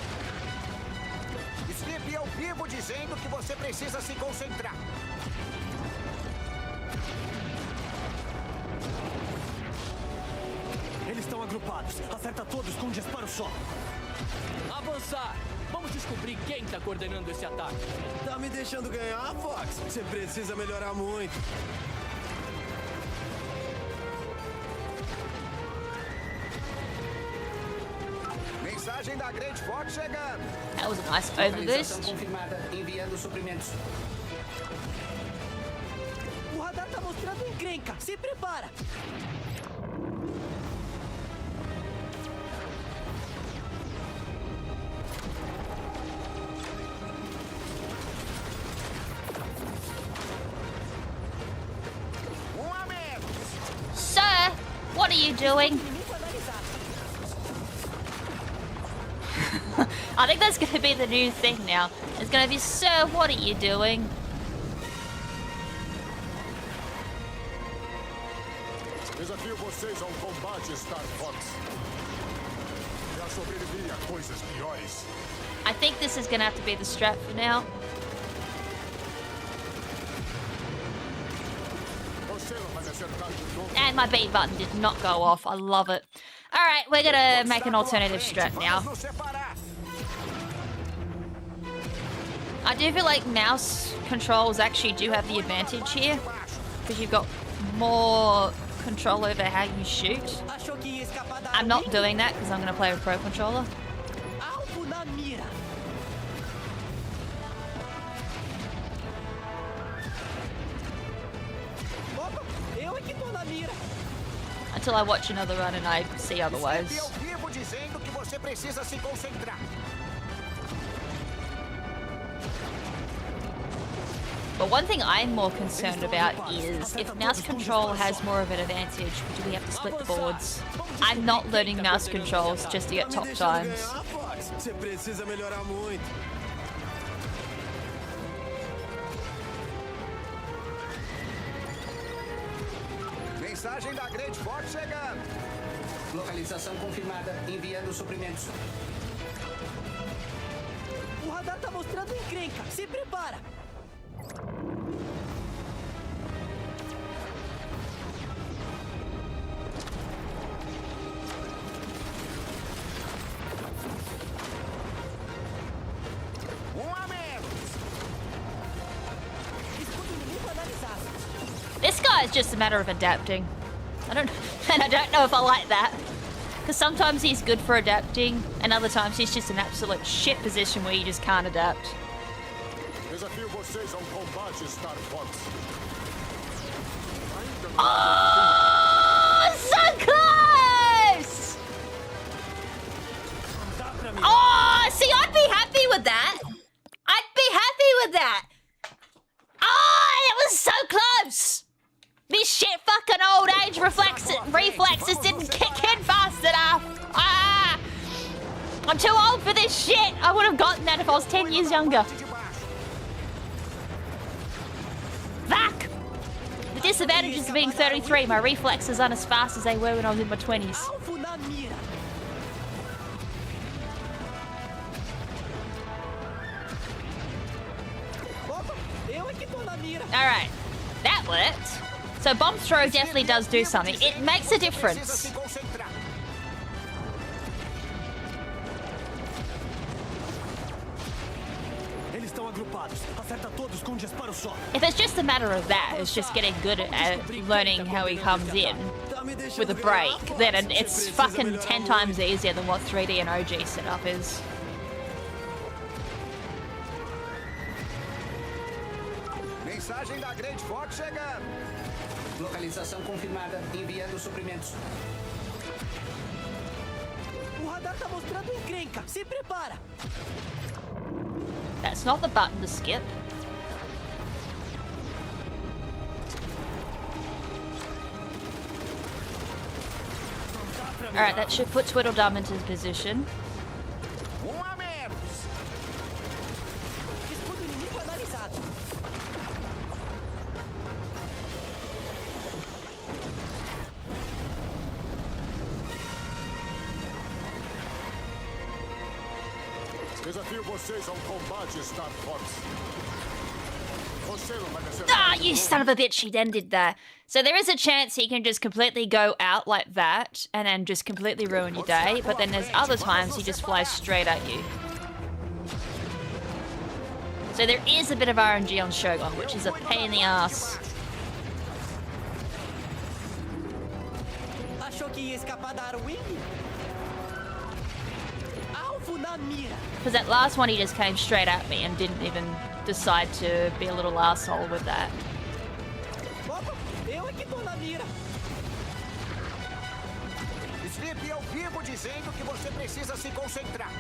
Eles estão agrupados. Acerta todos com um disparo só. Avançar! Vamos descobrir quem tá coordenando esse ataque. Tá me deixando ganhar, Fox? Você precisa melhorar muito. Mensagem da Great Fox chegando. That was a nice overboost. Confirmada. Enviando suprimentos. O radar tá mostrando encrenca. Se prepara. Sir, what are you doing? I think that's going to be the new thing now. It's going to be, sir, what are you doing? Desafio vocês a combate, Star Fox. Já sobrevivi a coisas piores. I think this is going to have to be the strat for now. And my B button did not go off. I love it. Alright, we're gonna make an alternative strat now. I do feel like mouse controls actually do have the advantage here, because you've got more control over how you shoot. I'm not doing that because I'm gonna play with Pro Controller. Until I watch another run and I see otherwise. But one thing I'm more concerned about is if mouse control has more of an advantage, do we have to split the boards? I'm not learning mouse controls just to get top times. Você precisa melhorar muito. Mensagem da Great Fox chegando. Localização confirmada. Enviando suprimentos. O radar tá mostrando encrenca. Se prepara. A menos. Escudo inimigo analisado. This guy is just a matter of adapting. I don't know if I like that. Because sometimes he's good for adapting, and other times he's just an absolute shit position where you just can't adapt. Desafio vocês a combate, Star Fox. Oh, so close! Oh, see, I'd be happy with that. I'd be happy with that. Oh, it was so close. This shit fucking old age reflexes didn't kick in fast enough. Ah! I'm too old for this shit. I would have gotten that if I was 10 years younger. Fuck! The disadvantages of being 33, my reflexes aren't as fast as they were when I was in my 20s. Alvo na mira. Opa, eu é que tô na mira. Alright, that worked. So bomb throw definitely does do something. It makes a difference. Eles estão agrupados. Acerta todos com um disparo só. If it's just a matter of that, it's just getting good at learning how he comes in with a break, then it's fucking 10 times easier than what 3D and OG setup is. Mensagem da Great Fox chegando. Localização confirmada. Enviando suprimentos. O radar tá mostrando encrenca. Se prepara. That's not the button to skip. Alright, that should put Twiddledum into position. A menos. Escudo inimigo analisado. Desafio vocês a combate, Star Fox. Você não vai descer. Ah, you son of a bitch, he then did that. So there is a chance he can just completely go out like that and then just completely ruin your day, but then there's other times he just flies straight at you. So there is a bit of RNG on Shogun, which is a pain in the ass. Achou que ia escapar da Arwing? Alvo na mira. Because that last one he just came straight at me and didn't even decide to be a little asshole with that. Opa, eu é que tô na mira. Sleep ao vivo dizendo que você precisa se concentrar.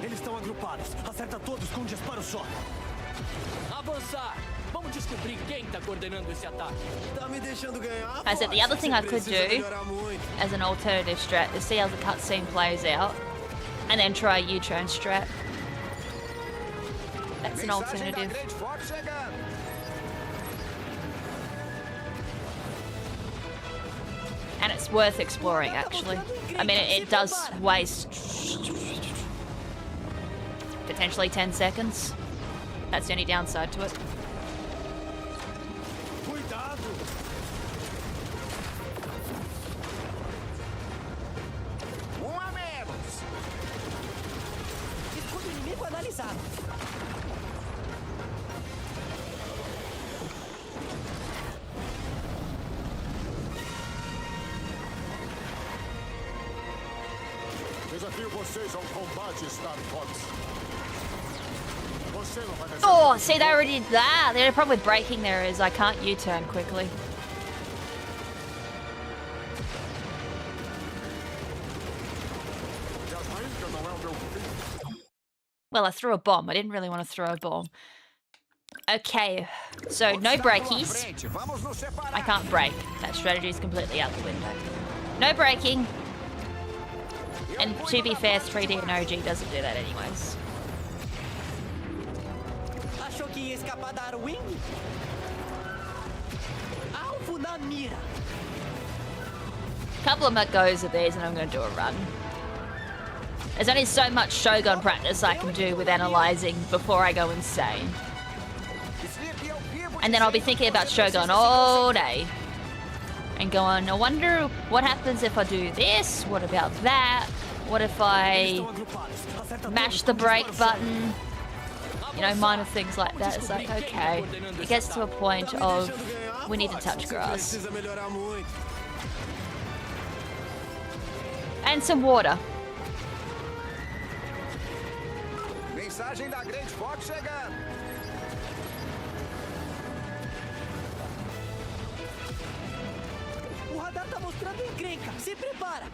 Eles estão agrupados. Acerta todos com um disparo só. Avançar! Vamos descobrir quem tá coordenando esse ataque. Tá me deixando ganhar. I said the other thing I could do as an alternative strat is see how the cutscene plays out and then try a U-turn strat. That's an alternative. And it's worth exploring, actually. I mean, it does waste potentially 10 seconds. That's the only downside to it. Cuidado! A menos! Escudo inimigo analisado. Desafio vocês a combate, Star Fox. Você não vai descer. Oh, see, they already did that. The only problem with braking there is I can't U-turn quickly. E a Rainha não é o meu Well, I threw a bomb. I didn't really want to throw a bomb. Okay, so no brakies. I can't brake. That strategy is completely out the window. No braking. And to be fair, 3D and OG doesn't do that anyways. Achou que ia escapar da Arwing? Alvo na mira. Couple of goes of these and I'm going to do a run. There's only so much Shogun practice I can do with analysing before I go insane. And then I'll be thinking about Shogun all day. And going, I wonder what happens if I do this? What about that? What if I mash the brake button? You know, minor things like that. It's like, okay. It gets to a point of, we need to touch grass. And some water. Mensagem da Great Fox chegando. O radar tá mostrando encrenca. Se prepara.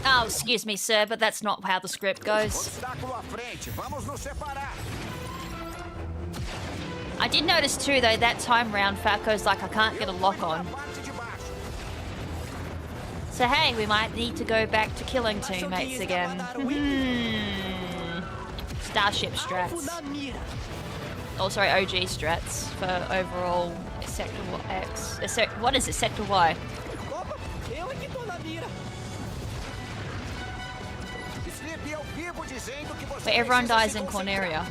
Oh, excuse me, sir, but that's not how the script goes. I did notice too, though, that time round, Falco's like, I can't get a lock on. So hey, we might need to go back to killing teammates again. Starship strats. Oh, sorry, OG strats for overall Sector X. What is it? Sector Y. But everyone dies in Corneria.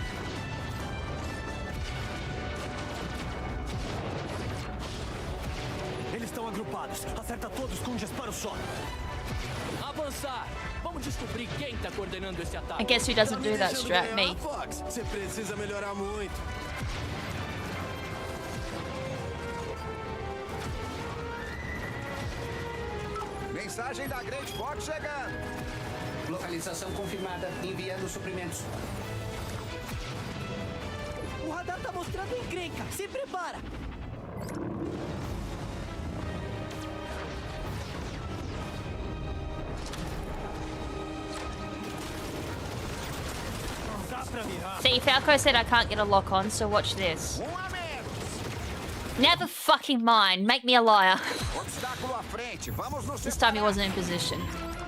Eles estão agrupados. Acerta todos com disparo só. Avançar! Vamos descobrir quem tá coordenando esse ataque. And guess who doesn't do that strat? Me. Você precisa melhorar muito. Mensagem da Great Fox chegando. Localização confirmada. Enviando suprimentos. O radar tá mostrando encrenca. Se prepara. See, Falco said I can't get a lock on, so watch this. Never fucking mind. Make me a liar. This time he wasn't in position.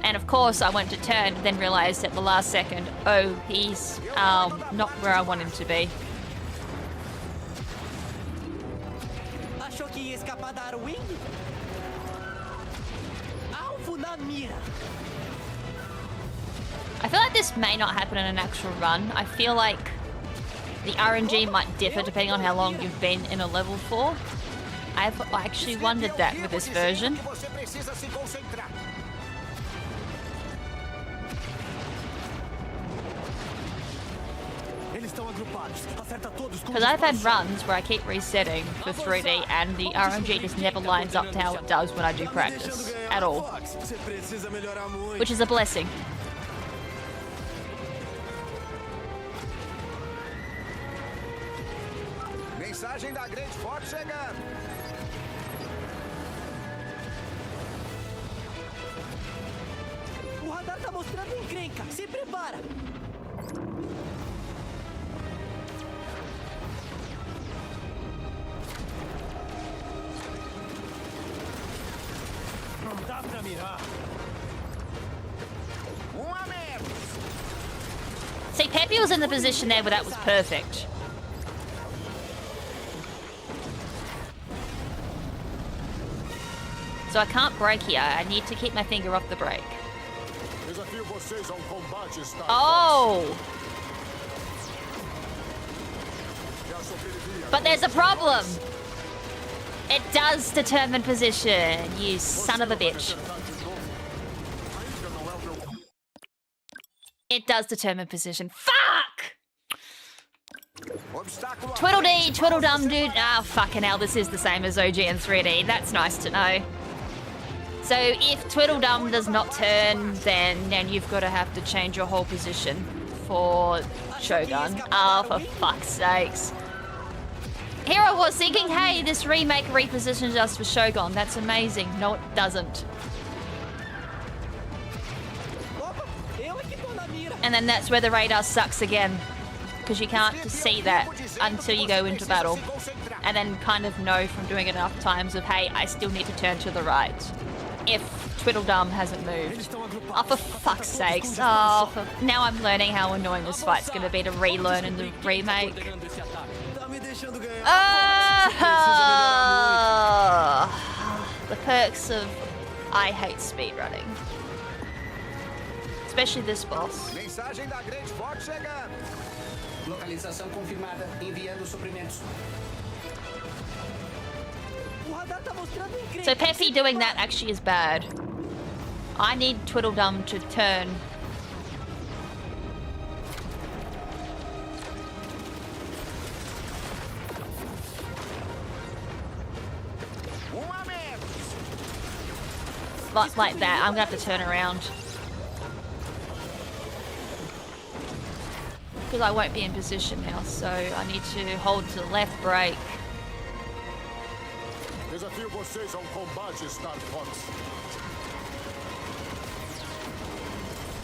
And of course I went to turn, then realised at the last second, oh, he's not where I want him to be. Achou que ia escapar da Arwing? Alvo na mira. I feel like this may not happen in an actual run. I feel like the RNG might differ depending on how long you've been in a level for. I've actually wondered that with this version. Because I've had runs where I keep resetting for 3D and the RNG just never lines up to how it does when I do practice. At all. Which is a blessing. Mensagem da Great Fox chegando. O radar tá mostrando encrenca. Se prepara. Não dá pra mirar. A menos. See, Pepe was in the position there where that was perfect. So I can't brake here. I need to keep my finger off the brake. Oh! But there's a problem! It does determine position, you son of a bitch. It does determine position. Fuck! Twiddledee, twiddledum, dude. Ah, fucking hell, this is the same as OG and 3D. That's nice to know. So if Twiddledum does not turn, then you've got to have to change your whole position. for Shogun. Oh, for fuck's sakes. Here I was thinking, hey, this remake repositions us for Shogun. That's amazing. No, it doesn't. And then that's where the radar sucks again. Because you can't see that until you go into battle. And then kind of know from doing it enough times of, hey, I still need to turn to the right. If Tweedledum hasn't moved. Oh, for fuck's sakes. Oh, now I'm learning how annoying this fight's going to be to relearn in the remake. The perks of I hate speedrunning. Especially this boss. Localização confirmada. Enviando suprimentos. So Peppy doing that actually is bad. I need Tweedledum to turn. Like that, I'm gonna have to turn around. Because I won't be in position now, so I need to hold to the left brake. Desafio vocês a combate, Star Fox.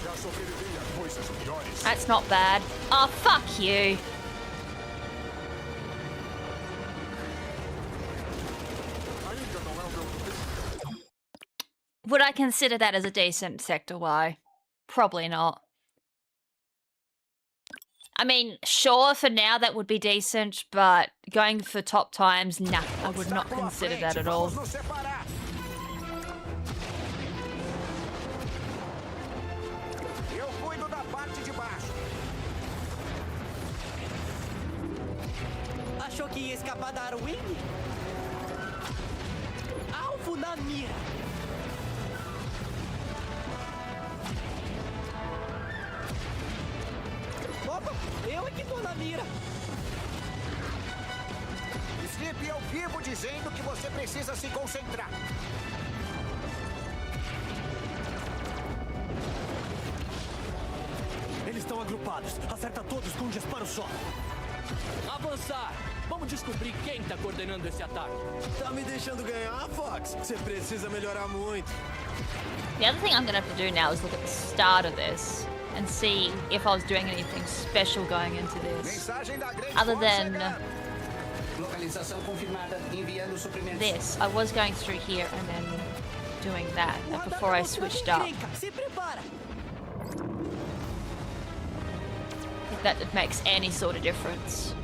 Já sobrevivi a coisas piores. That's not bad. Oh, fuck you. Would I consider that as a decent Sector Y? Probably not. I mean, sure, for now that would be decent, but going for top times, nah, I would not consider that at all. Achou que ia escapar da Arwing? Alvo na mira! Opa, eu é que tô na mira! Sleep ao vivo dizendo que você precisa se concentrar. Eles estão agrupados. Acerta todos com um disparo só. Avançar! Vamos descobrir quem tá coordenando esse ataque. Tá me deixando ganhar, Fox? Você precisa melhorar muito. The other thing I'm gonna have to do now is look at the start of this and see if I was doing anything special going into this. Other than Localização confirmada. Enviando suprimentos. this, I was going through here and then doing that before I switched up. Se prepara! If that makes any sort of difference.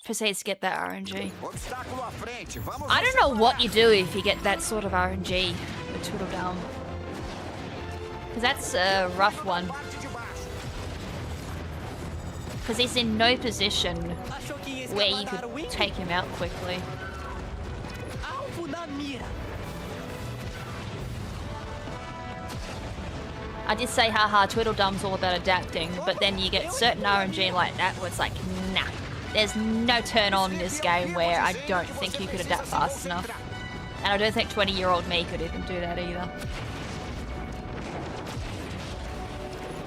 Proceeds to get that RNG. I don't know what you do if you get that sort of RNG with Tweedledum. Because that's a rough one. Because he's in no position where you could take him out quickly. Alvo na mira! I did say, haha, Tweedledum's all about adapting, but then you get certain RNG like that where it's like, nah. There's no turn on in this game where I don't think you could adapt fast enough. And I don't think 20-year-old me could even do that either.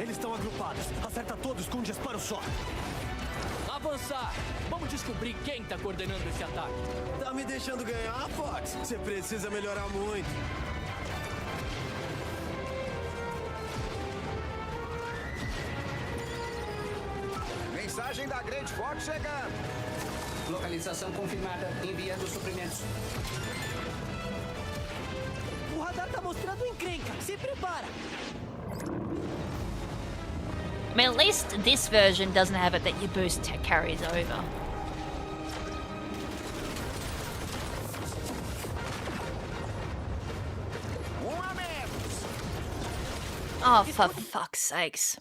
Eles estão agrupados. Acerta todos com um disparo só. Avançar! Vamos descobrir quem tá coordenando esse ataque. Tá me deixando ganhar, Fox? Você precisa melhorar muito. Mensagem da Great Fox chegando. Localização confirmada. Enviando suprimentos. O radar tá mostrando encrenca! Se prepara! I mean, at least this version doesn't have it that your boost carries over. Oh, for fuck's sakes.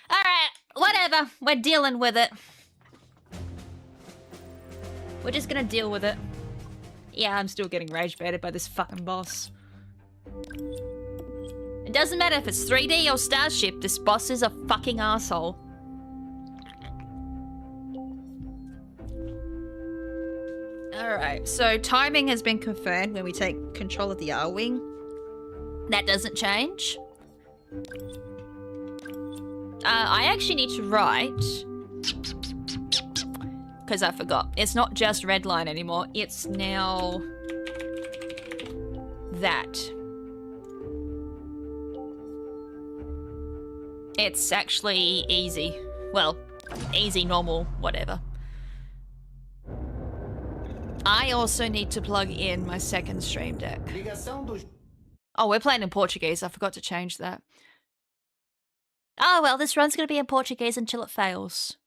Alright, whatever. We're dealing with it. We're just gonna deal with it. Yeah, I'm still getting rage baited by this fucking boss. It doesn't matter if it's 3D or Starship, this boss is a fucking asshole. Alright, so timing has been confirmed when we take control of the R-Wing. That doesn't change. I actually need to write... because I forgot. It's not just red line anymore. It's now... that. It's actually easy. Well, easy, normal, whatever. I also need to plug in my second stream deck. Oh, we're playing in Portuguese. I forgot to change that. Oh, well, this run's going to be in Portuguese until it fails.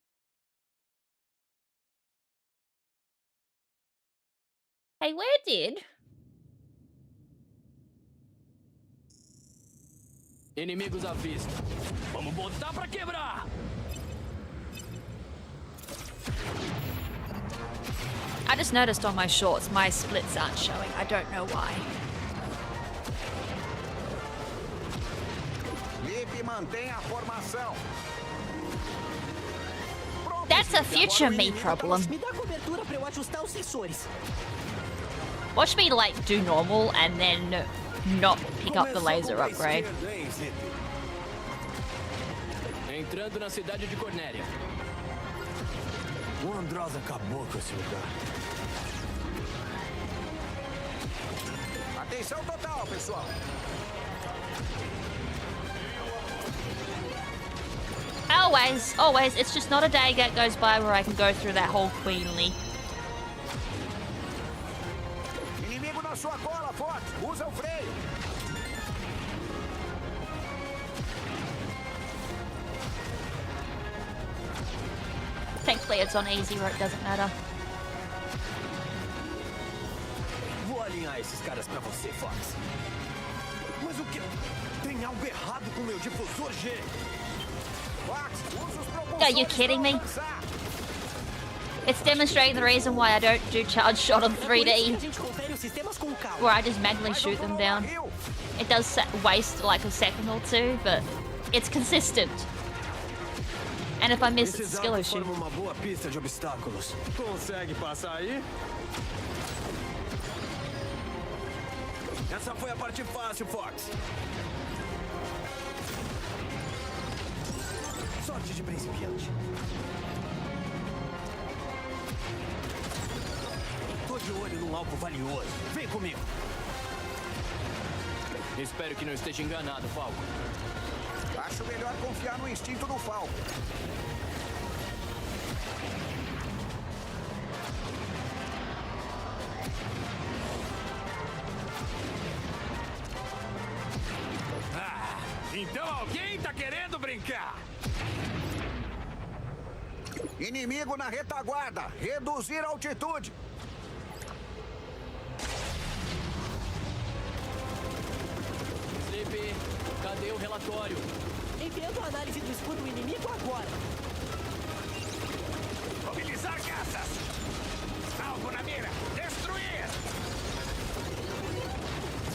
Hey, where did? Inimigos à vista. Vamos botar pra quebrar! I just noticed on my shorts, my splits aren't showing. I don't know why. That's a future me problem. Me dá cobertura pra eu ajustar os sensores. Watch me, like, do normal and then not pick up the laser upgrade. Entrando na cidade de Cornélia. O Andross acabou com esse lugar. Atenção total, pessoal. Always, it's just not a day that goes by where I can go through that whole queenly. Inimigo na sua cola, Fox. Usa o freio. Thankfully it's on easy where it doesn't matter. Vou alinhar esses caras pra você, Fox. Mas o que? Tem algo errado com meu difusor G. Are you kidding me? It's demonstrating the reason why I don't do charge shot on 3D, where I just manually shoot them down. It does waste like a second or two, but it's consistent. And if I miss, it's a skill issue. Uma boa pista de obstáculos. Consegue passar aí? Essa foi a parte fácil, Fox. Sorte de principiante. Tô de olho num alvo valioso. Vem comigo. Espero que não esteja enganado, Falco. Acho melhor confiar no instinto do Falco. Ah, então alguém tá querendo brincar. Inimigo na retaguarda. Reduzir a altitude. Sleepy, cadê o relatório? Enviando a análise do escudo inimigo agora. Mobilizar caças. Alvo na mira. Destruir.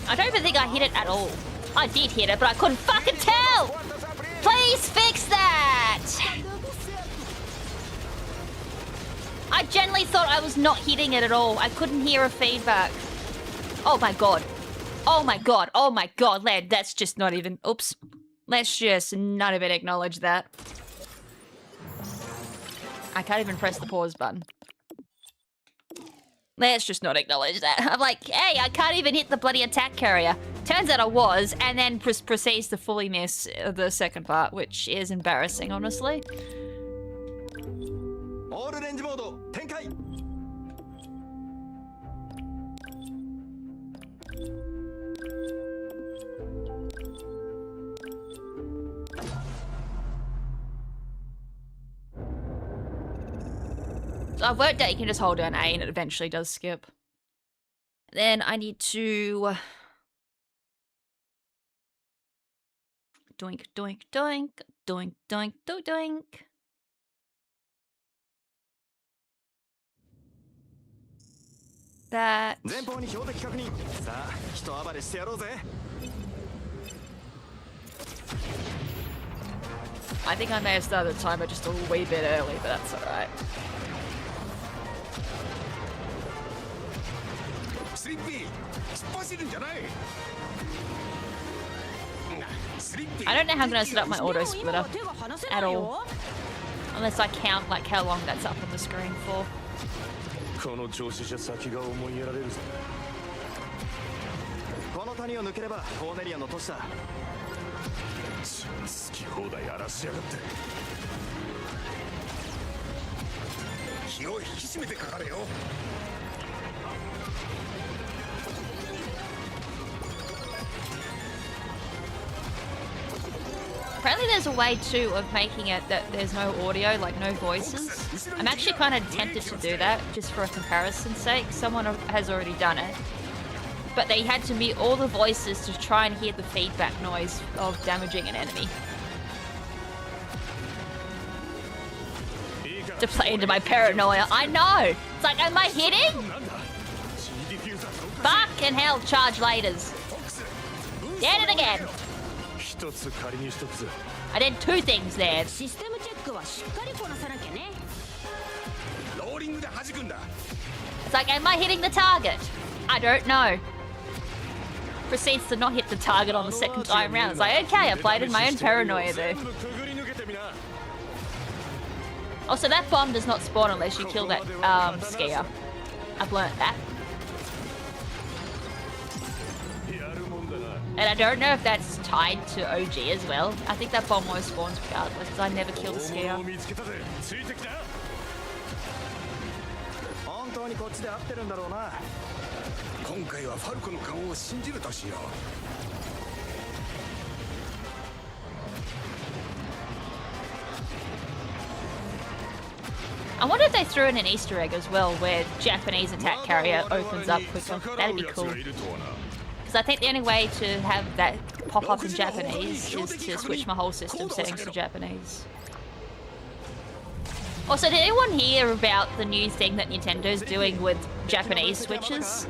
I don't even think I hit it at all. I did hit it, but I couldn't fucking tell! Please fix that! I genuinely thought I was not hitting it at all. I couldn't hear a feedback. Oh my god. Oh my god. Oh my god. Lad, that's just not even... Oops. Let's just not even acknowledge that. I can't even press the pause button. Let's just not acknowledge that. I'm like, hey, I can't even hit the bloody attack carrier. Turns out I was, and then proceeds to fully miss the second part, which is embarrassing, honestly. Orange mode, tenkai. So I've worked out you can just hold down A and it eventually does skip. Then I need to... Doink, doink, doink, doink, doink, doink, doink. That... I think I may have started the timer just a wee bit early, but that's alright. I don't know how I'm gonna set up my auto splitter at all. Unless I count like how long that's up on the screen for. この調子じゃ先が思いやられるぞ。この谷を抜ければコーネリアの都市だ。好き放題荒らしやがって。気を引き締めてかかれよ。Apparently there's a way too of making it that there's no audio, like no voices. I'm actually kind of tempted to do that, just for a comparison's sake. Someone has already done it. But they had to mute all the voices to try and hear the feedback noise of damaging an enemy. To play into my paranoia. I know! It's like, am I hitting? Fucking hell, charge laters. Did it again. I did two things there. It's like, am I hitting the target? I don't know. Proceeds to not hit the target on the second time round. It's like, okay, I played in my own paranoia there. Also, that bomb does not spawn unless you kill that skier. I've learnt that. And I don't know if that's tied to OG as well. I think that bomb always spawns regardless, because I never killed a skier. I wonder if they threw in an Easter egg as well, where Japanese attack carrier opens up quicker. That'd be cool. Because I think the only way to have that pop up in Japanese is to switch my whole system settings to Japanese. Also, did anyone hear about the new thing that Nintendo's doing with Japanese switches?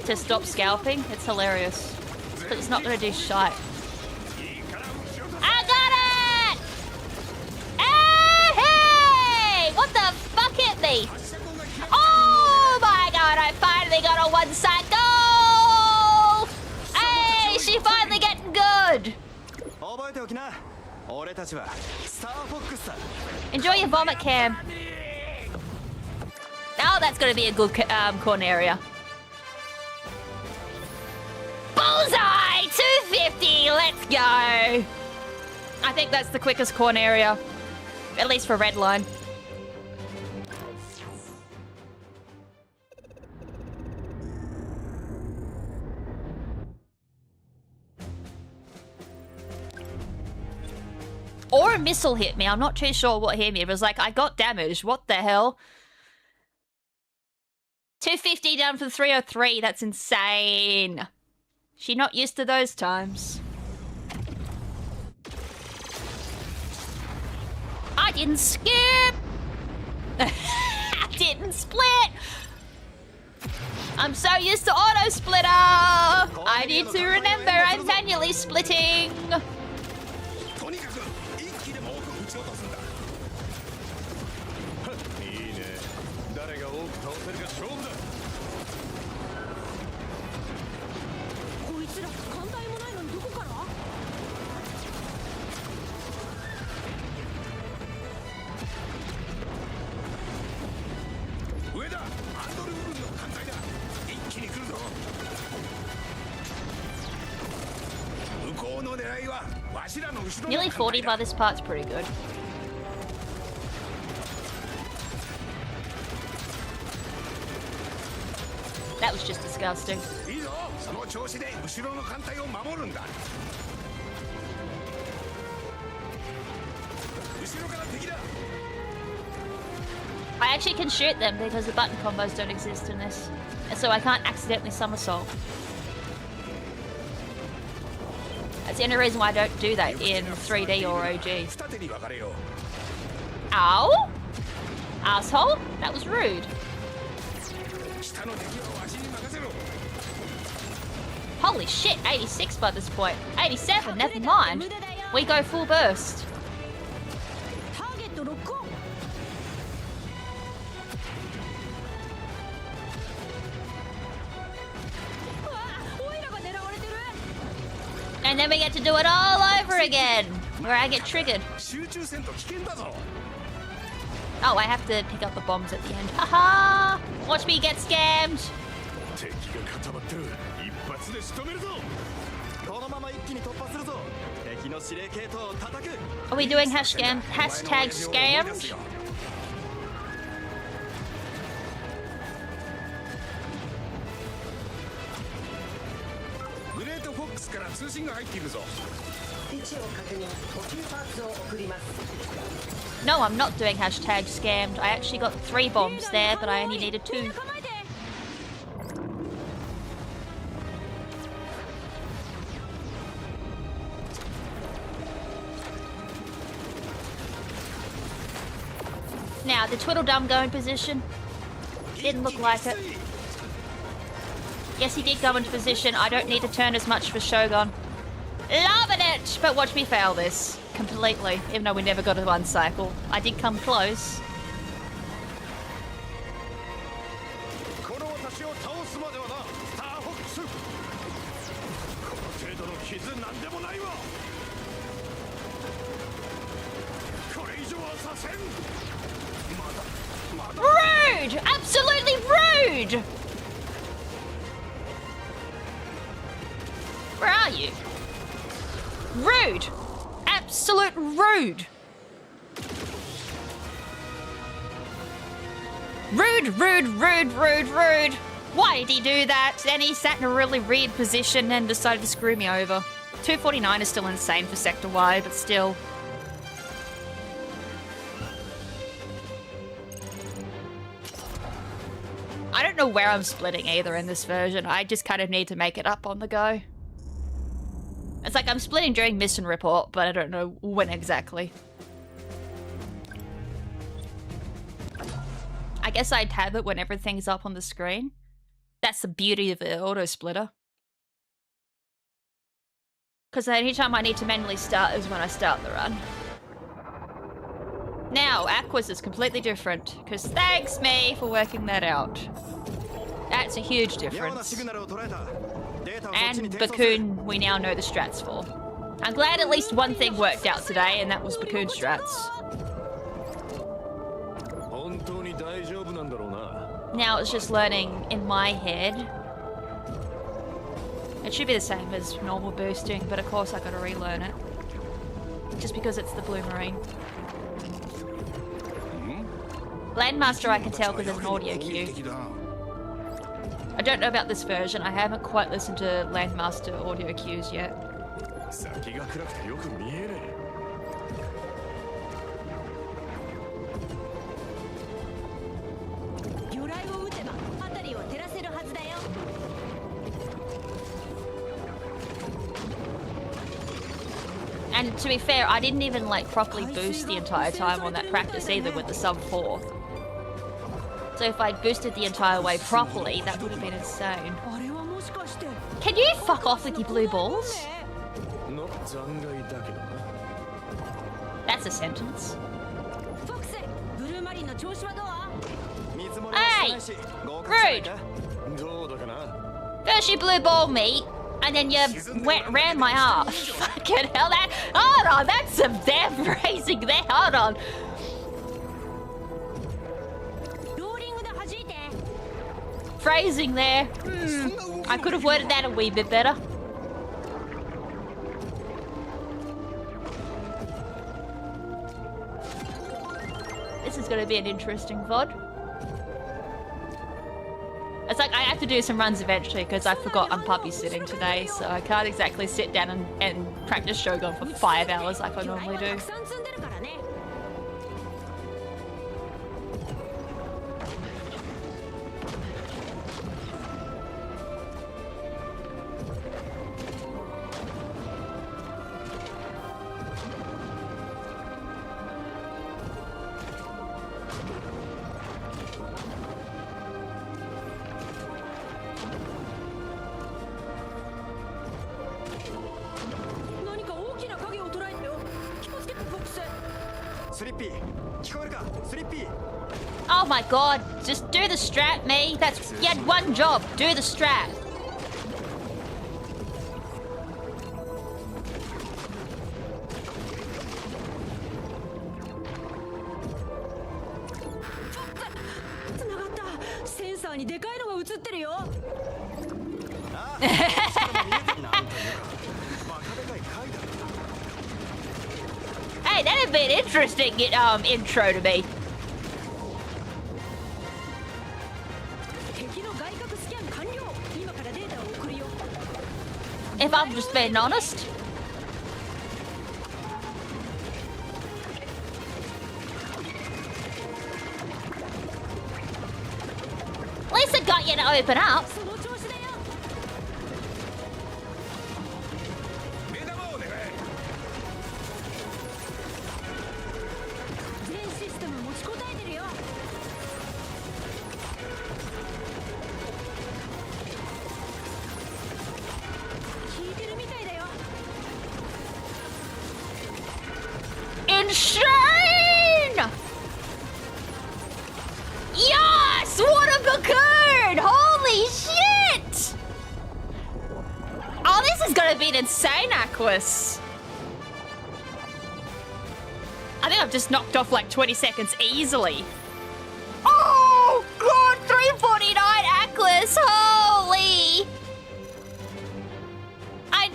To stop scalping? It's hilarious. But it's not going to do shite. I got it! Hey! What the fuck hit me? Oh my god, I finally got a one-side goal! Hey, she finally getting good! Enjoy your vomit cam. Oh, that's gonna be a good corner area. Bullseye! 250! Let's go! I think that's the quickest corner area. At least for red line. Or a missile hit me. I'm not too sure what hit me. It was like, I got damaged. What the hell? 250 down for 303. That's insane. She not used to those times. I didn't skip. I didn't split. I'm so used to auto splitter. I need to remember I'm manually splitting. Nearly 40 by this part's pretty good. That was just disgusting. I actually can shoot them because the button combos don't exist in this. And so I can't accidentally somersault. That's the only reason why I don't do that in 3D or OG. Ow! Asshole? That was rude. Holy shit, 86 by this point. 87, never mind. We go full burst. And then we get to do it all over again, where I get triggered. 集中せんと危険だぞ Oh, I have to pick up the bombs at the end. Haha! Watch me get scammed! 敵が固まってる一発で仕留めるぞこのまま一気に突破するぞ敵の司令系統を叩く Are we doing hashtag scammed? グレートフォックスから通信が入っているぞ No, I'm not doing hashtag scammed. I actually got 3 bombs there, but I only needed 2. Now, did Twiddledum go in position? Didn't look like it. Yes, he did go into position. I don't need to turn as much for Shogun. Loving it! But watch me fail this completely, even though we never got a 1 cycle. I did come close. この私を倒すまではなスターフォックスこの程度の傷なんでもないわこれ以上はさせん Rude! Absolutely rude! Where are you? Rude! Absolute rude! Rude, rude, rude, rude, rude! Why did he do that? And he sat in a really weird position and decided to screw me over. 249 is still insane for Sector Y, but still. I don't know where I'm splitting either in this version. I just kind of need to make it up on the go. It's like I'm splitting during mission report, but I don't know when exactly. I guess I'd have it when everything's up on the screen. That's the beauty of the auto splitter. Because anytime I need to manually start is when I start the run. Now, Aquas is completely different, because thanks me for working that out. That's a huge difference. And Bakun, we now know the strats for. I'm glad at least one thing worked out today, and that was Bakun strats. Now it's just learning in my head. It should be the same as normal boosting, but of course I gotta relearn it. Just because it's the Blue Marine. Landmaster I can tell because there's an audio cue. I don't know about this version. I haven't quite listened to Landmaster audio cues yet. And to be fair, I didn't even like properly boost the entire time on that practice either with the sub 4. So if I'd boosted the entire way properly, that would have been insane. Can you fuck off with your blue balls? That's a sentence. Hey! Rude! First you blue ball me, and then you ran my ass. Fucking hell, that... Hold on, that's some damn phrasing there. Hold on. Phrasing there. I could have worded that a wee bit better. This is going to be an interesting VOD. It's like I have to do some runs eventually because I forgot I'm puppy sitting today, so I can't exactly sit down and practice Shogun for 5 hours like I normally do. Oh my god, just do the strat, me. That's, you had one job, do the strat. にでかいのが映ってるよ。Hey, that'd be an interesting intro to me. 敵の外角スキャン完了。今からデータを送るよ。 If I'm just being honest. At least it got you to open up. その調子だよ。全システム持ちこたえてるよ。聞いてるみたいだよ。 Insane! Yes! What a cocoon! Holy shit! Oh, this is gonna be an insane Aquas. I think I've just knocked off like 20 seconds easily. Oh, God! 349 Aquas! Holy!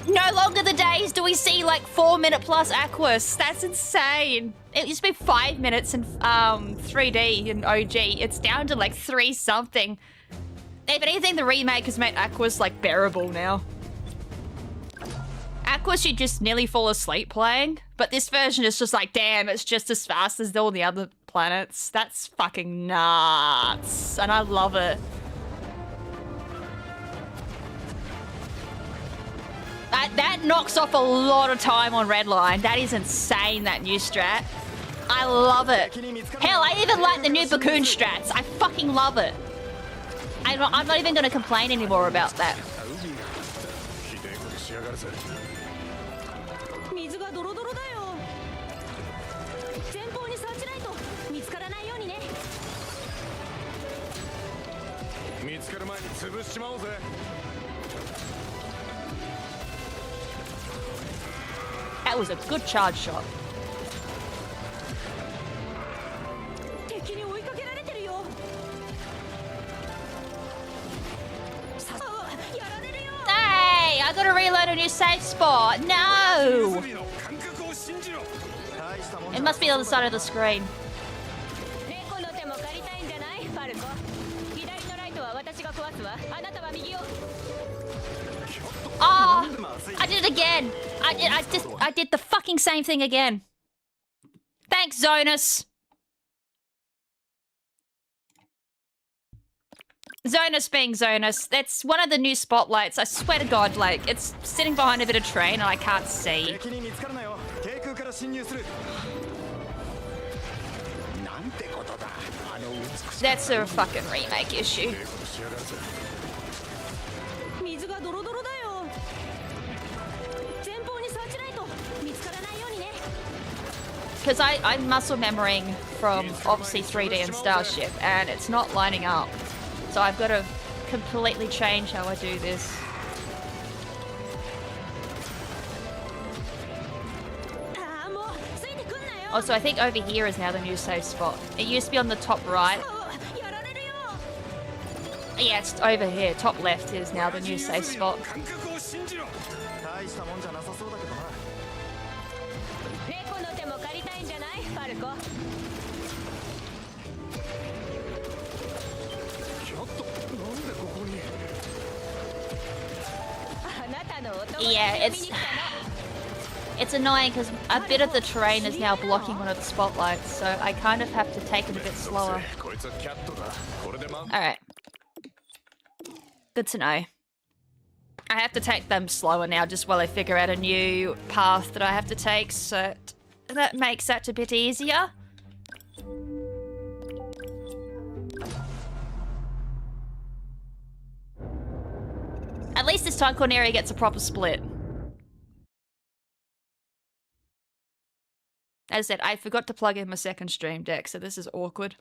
No longer the days do we see like 4-minute plus Aquas. That's insane. It used to be 5 minutes in 3D and OG. It's down to like 3 something. If anything, the remake has made Aquas like bearable now. Aquas you just nearly fall asleep playing, but this version is just like, damn, it's just as fast as all the other planets. That's fucking nuts, and I love it. That knocks off a lot of time on Redline. That is insane, that new strat. I love it. Hell, I even like the new Bakun strats. I fucking love it. I'm not even going to complain anymore about that. 水がドロドロだよ。前方にサーチライト。見つからないようにね。見つかる前に潰しちまおうぜ。 That was a good charge shot. 敵に追いかけられてるよ。やられるよ。 Hey, I gotta reload a new safe spot. No! It must be on the side of the screen. 猫の手も借りたいんじゃない？ファルコ。左のライトは私が壊すわ。あなたは右を。 Oh, I did it again. I did the fucking same thing again. Thanks, Zonus. Zonus being Zonus. That's one of the new spotlights. I swear to God, like, it's sitting behind a bit of train and I can't see. That's a fucking remake issue. 水がドロドロだよ。前方にサーチライト。見つからないようにね。 Because I'm muscle memorying from obviously 3D and Starship, and it's not lining up. So I've got to completely change how I do this. Also, I think over here is now the new safe spot. It used to be on the top right. Yeah, it's over here. Top left is now the new safe spot. Yeah, it's annoying because a bit of the terrain is now blocking one of the spotlights, so I kind of have to take it a bit slower. Alright. Good to know. I have to take them slower now just while I figure out a new path that I have to take, so that makes that a bit easier. At least this time Corneria gets a proper split. As I said, I forgot to plug in my second stream deck, so this is awkward.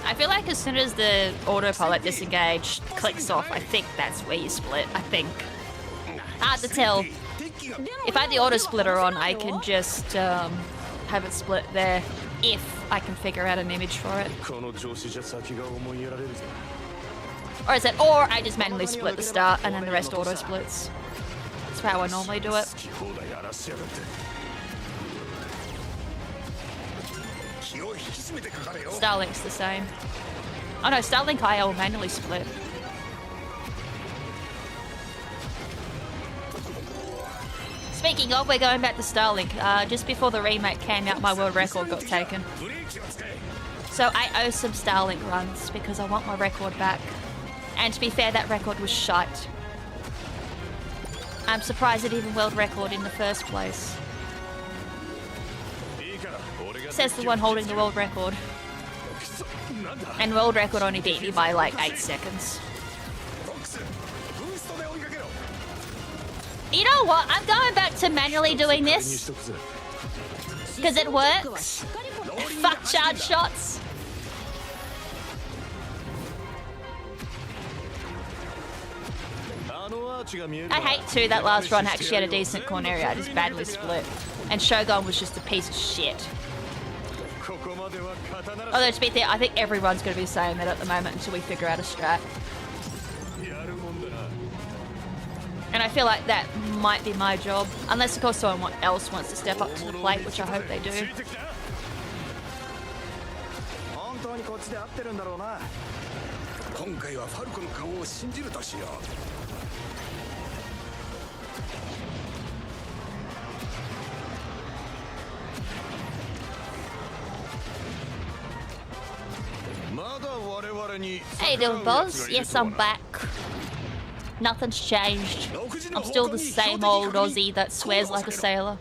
I feel like as soon as the autopilot disengage clicks off, I think that's where you split. I think. Hard to tell. If I had the auto splitter on, I can just have it split there if I can figure out an image for it. Or is it? Or I just manually split the start and then the rest auto splits. That's how I normally do it. Starlink's the same. Oh no, Starlink I will manually split. Speaking of, we're going back to Starlink. Just before the remake came out, my world record got taken. So I owe some Starlink runs because I want my record back. And to be fair, that record was shite. I'm surprised it even world record in the first place. Says the one holding the world record. And world record only beat me by like 8 seconds. You know what? I'm going back to manually doing this. Because it works. Fuck charge shots. I hate too that last run actually had a decent corner area. I just badly split. And Shogun was just a piece of shit. Although to be fair, I think everyone's going to be saying that at the moment until we figure out a strat. And I feel like that might be my job. Unless of course someone else wants to step up to the plate, which I hope they do. Hey doing, boss? Yes, I'm back. Nothing's changed. I'm still the same old Aussie that swears like a sailor.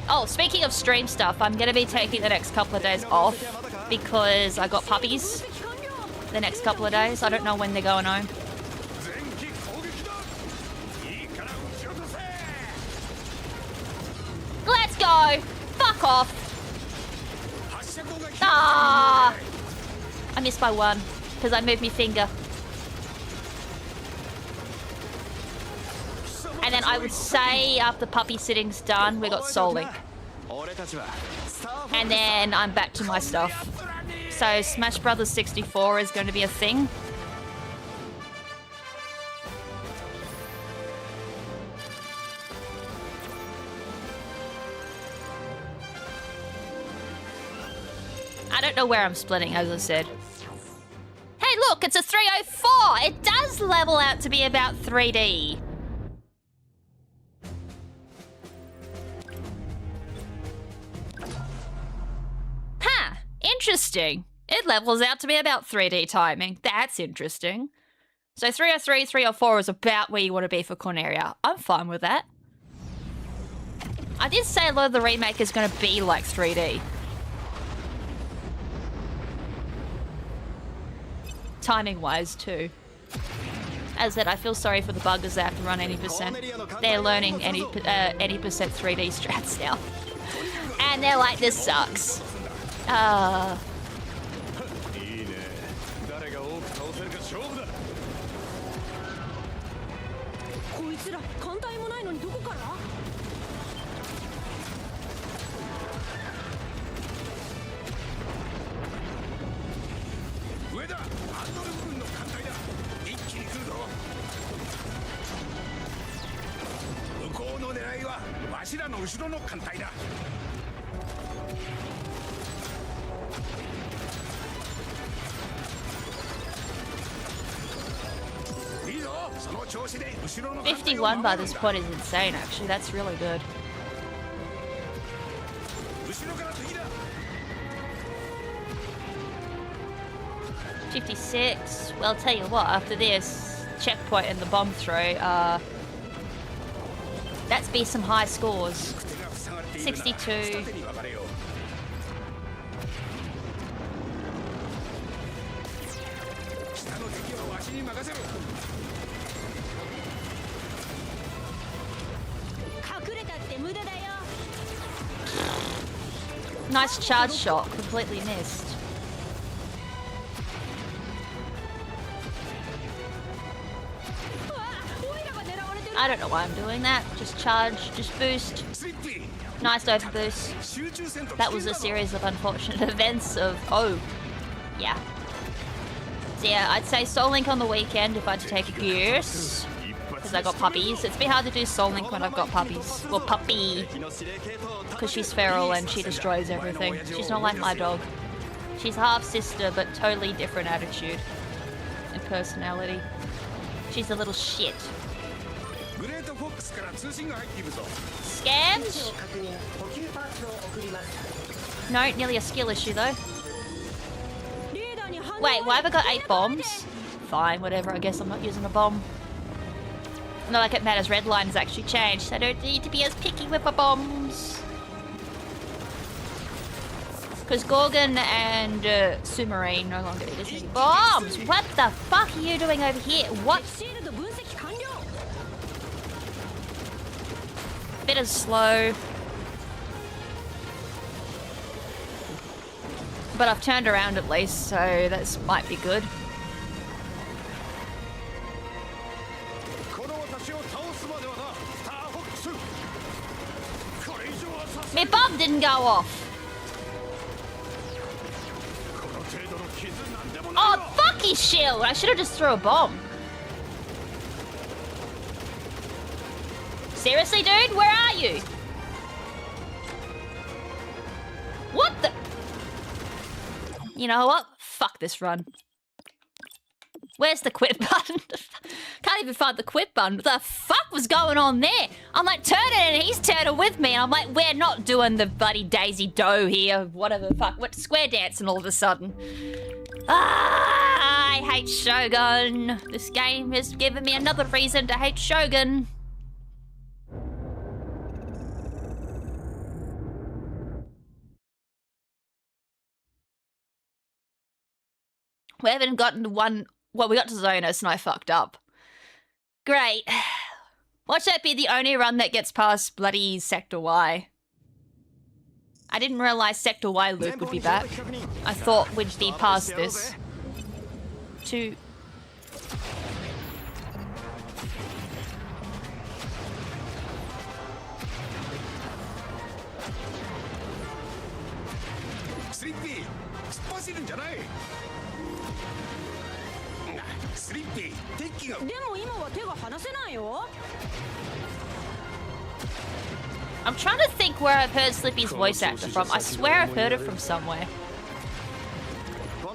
Oh, speaking of stream stuff, I'm going to be taking the next couple of days off because I got puppies the next couple of days. I don't know when they're going home. Let's go! Fuck off! Ah! I missed by one because I moved my finger. And then I would say after puppy sitting's done, we got Soul Link. And then I'm back to my stuff. So Smash Brothers 64 is going to be a thing. I don't know where I'm splitting, as I said. Hey, look, it's a 304. It does level out to be about 3D. Huh, interesting. It levels out to be about 3D timing. That's interesting. So 303, 304 is about where you want to be for Corneria. I'm fine with that. I did say a lot of the remake is going to be like 3D. Timing-wise, too. As I said, I feel sorry for the buggers that have to run 80%. They're learning 80% 3D strats now. And they're like, this sucks. $51 by this point is insane, actually. That's really good. $56. Well, I'll tell you what, after this checkpoint and the bomb throw, that's be some high scores. 62. Nice charge shot, completely missed. I don't know why I'm doing that. Just charge, just boost. Nice over boost. That was a series of unfortunate events of, oh, yeah. So yeah, I'd say Soul Link on the weekend if I had to take a guess. Because I got puppies. It's been hard to do Soul Link when I've got puppies. Well, puppy. Because she's feral and she destroys everything. She's not like my dog. She's half sister, but totally different attitude and personality. She's a little shit. Scammed? No, nearly a skill issue though. Wait, why have I got 8 bombs? Fine, whatever, I guess I'm not using a bomb. Not like it matters, red line has actually changed. I don't need to be as picky with my bombs. Because Gorgon and Sumarine no longer need as many bombs. What the fuck are you doing over here? What? Bit of slow. But I've turned around at least, so that might be good. My bomb didn't go off. Oh, fuck his shield! I should have just threw a bomb. Seriously, dude? Where are you? What the? You know what? Fuck this run. Where's the quit button? Can't even find the quit button. What the fuck was going on there? I'm like turning and he's turning with me. And I'm like, we're not doing the bloody Daisy Doe here. Whatever the fuck. What square dancing all of a sudden? Ah, I hate Shogun. This game has given me another reason to hate Shogun. We haven't gotten to one... Well, we got to Zonas and I fucked up. Great. Watch that be the only run that gets past bloody Sector Y. I didn't realise Sector Y Luke would be back. I thought we'd be past this. To... I'm trying to think where I've heard Slippy's voice actor from. I swear I've heard it from somewhere.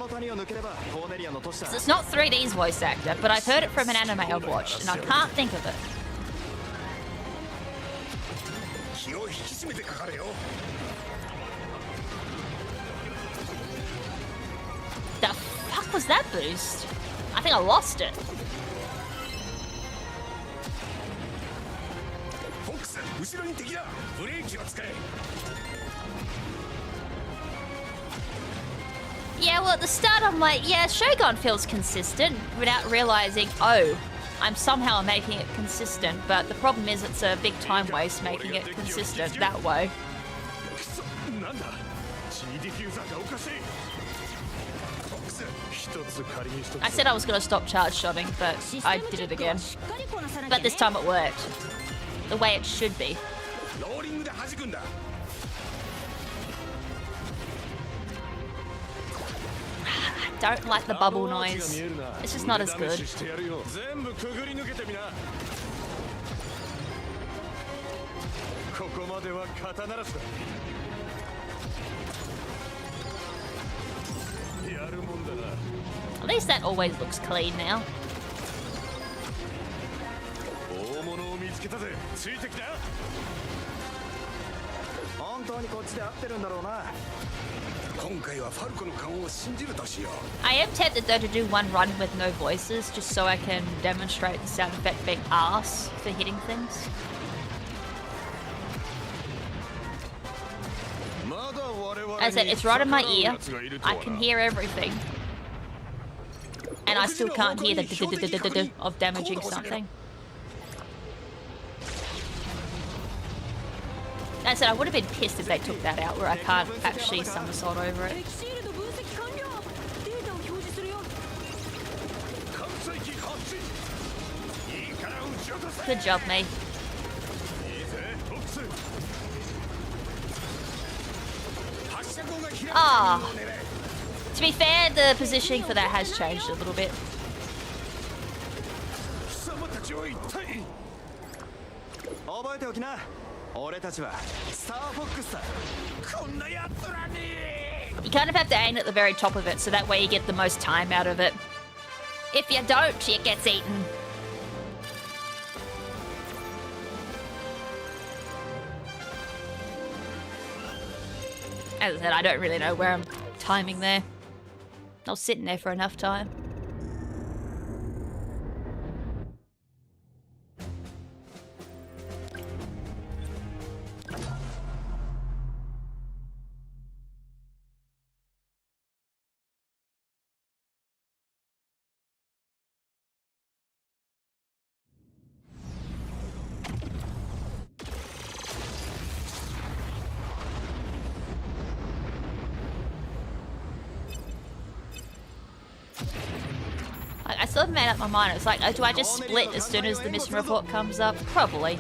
So it's not 3D's voice actor, but I've heard it from an anime I've watched, and I can't think of it. The fuck was that boost? I think I lost it. Yeah, well at the start I'm like, yeah, Shogun feels consistent without realizing, oh, I'm somehow making it consistent, but the problem is it's a big time waste making it consistent that way. I said I was going to stop charge shotting, but I did it again. But this time it worked. The way it should be. I don't like the bubble noise. It's just not as good. At least that always looks clean now. I am tempted though to do one run with no voices, just so I can demonstrate the sound effect being arse for hitting things. As I said, it's right in my ear. I can hear everything. And I still can't hear the d-d-d-d-d-d of damaging something. I said I would have been pissed if they took that out where I can't actually somersault over it. エキシールド分析完了。データを表示するよ。 Good job, me. Ah. To be fair, the positioning for that has changed a little bit. You kind of have to aim at the very top of it, so that way you get the most time out of it. If you don't, it gets eaten. As I said, I don't really know where I'm timing there. I was sitting there for enough time. I still haven't made up my mind. It's like, do I just split as soon as the mission report comes up? Probably.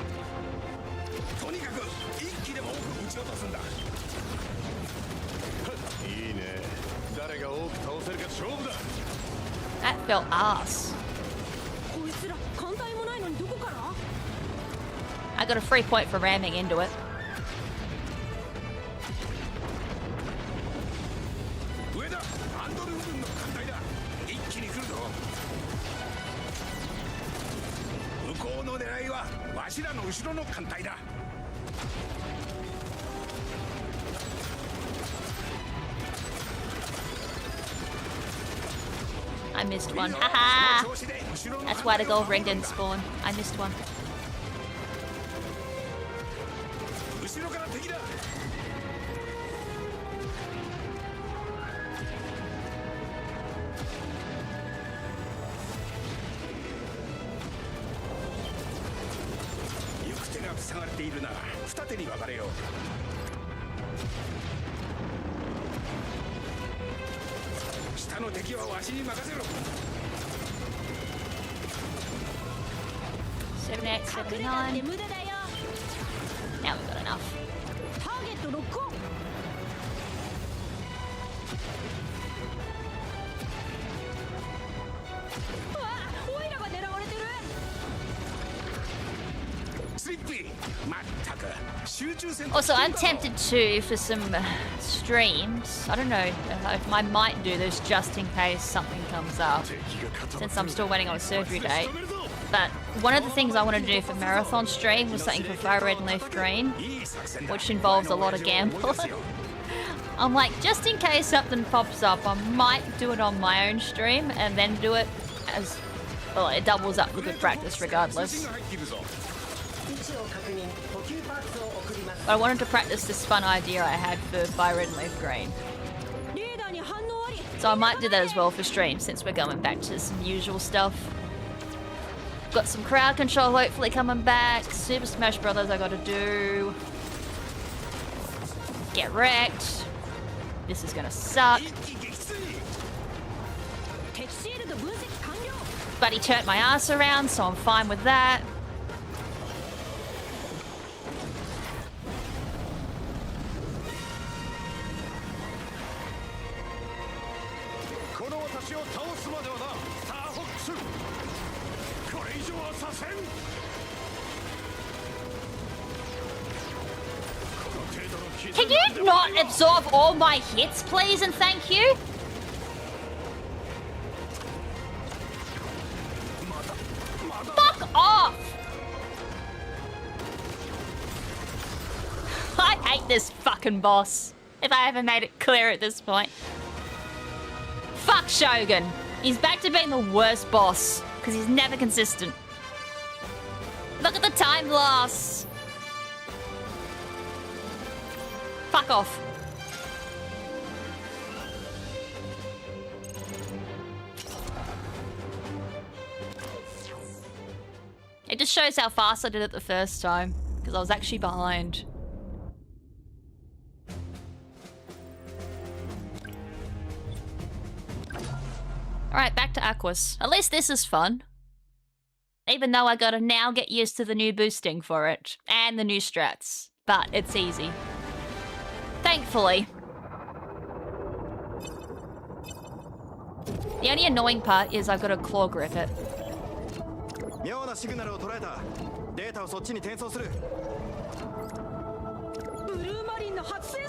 That felt ass. I got a free point for ramming into it. I missed one. Haha! That's why the gold ring didn't spawn. I missed one. $78, $79. Now we've got enough. Also, I'm tempted to, for some streams, I don't know if I might do this just in case something comes up, since I'm still waiting on a surgery date. But one of the things I wanted to do for marathon stream was something for Fire Red and Leaf Green, which involves a lot of gambling. I'm like, just in case something pops up, I might do it on my own stream and then do it as, well, it doubles up for good practice regardless. But I wanted to practice this fun idea I had for Fire Red and Leaf Green. So I might do that as well for stream since we're going back to some usual stuff. Got some crowd control hopefully coming back. Super Smash Brothers I gotta do. Get wrecked. This is gonna suck. But he turned my ass around, so I'm fine with that. Can you not absorb all my hits, please, and thank you? Fuck off! I hate this fucking boss, if I haven't made it clear at this point. Fuck Shogun. He's back to being the worst boss, because he's never consistent. Look at the time loss. Fuck off. It just shows how fast I did it the first time, because I was actually behind. Alright, back to Aquas. At least this is fun. Even though I gotta now get used to the new boosting for it. And the new strats. But it's easy. Thankfully. The only annoying part is I've got to claw grip it.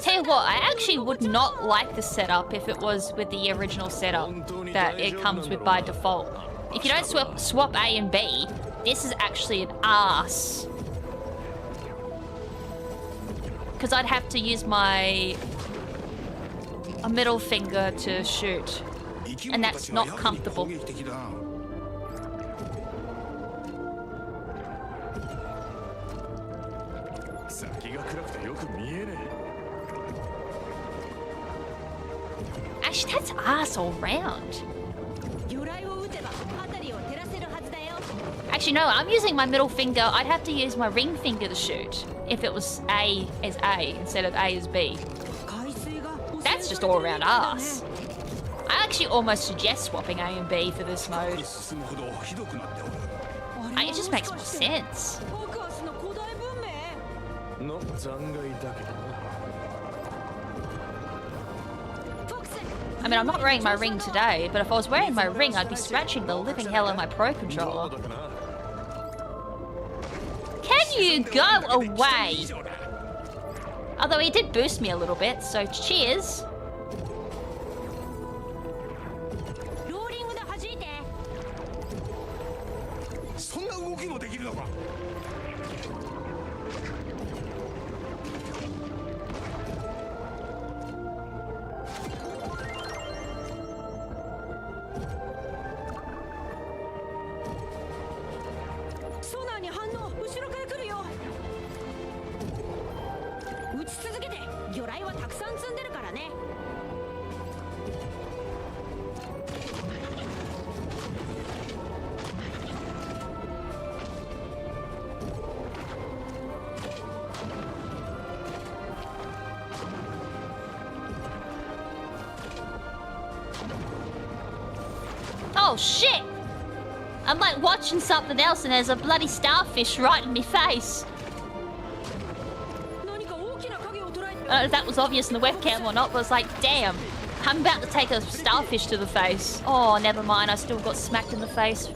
Tell you what, I actually would not like the setup if it was with the original setup that it comes with by default. If you don't swap A and B, this is actually an arse. Because I'd have to use my middle finger to shoot. And that's not comfortable. Actually, that's ass all round. Actually, no, I'm using my middle finger. I'd have to use my ring finger to shoot if it was A as A instead of A as B. That's just all around ass. I actually almost suggest swapping A and B for this mode. It just makes more sense. I mean, I'm not wearing my ring today, but if I was wearing my ring, I'd be scratching the living hell out of my Pro Controller. Can you go away? Although he did boost me a little bit, so cheers. Oh shit! I'm like watching something else and there's a bloody starfish right in my face. I don't know if that was obvious in the webcam or not, but I was like, damn, I'm about to take a starfish to the face. Oh, never mind, I still got smacked in the face.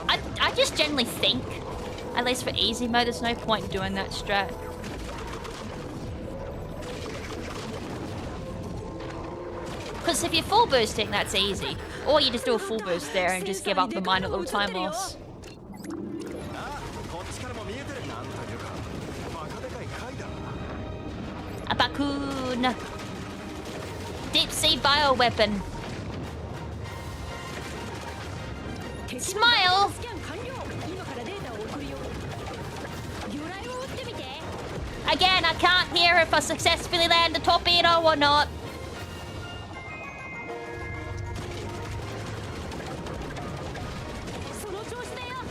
I just generally think, at least for easy mode, there's no point in doing that strat. Because if you're full boosting, that's easy. Or you just do a full boost there and just give up the minor little time loss. A Bakun! Deep sea bioweapon. Smile! Again, I can't hear if I successfully land a torpedo or not.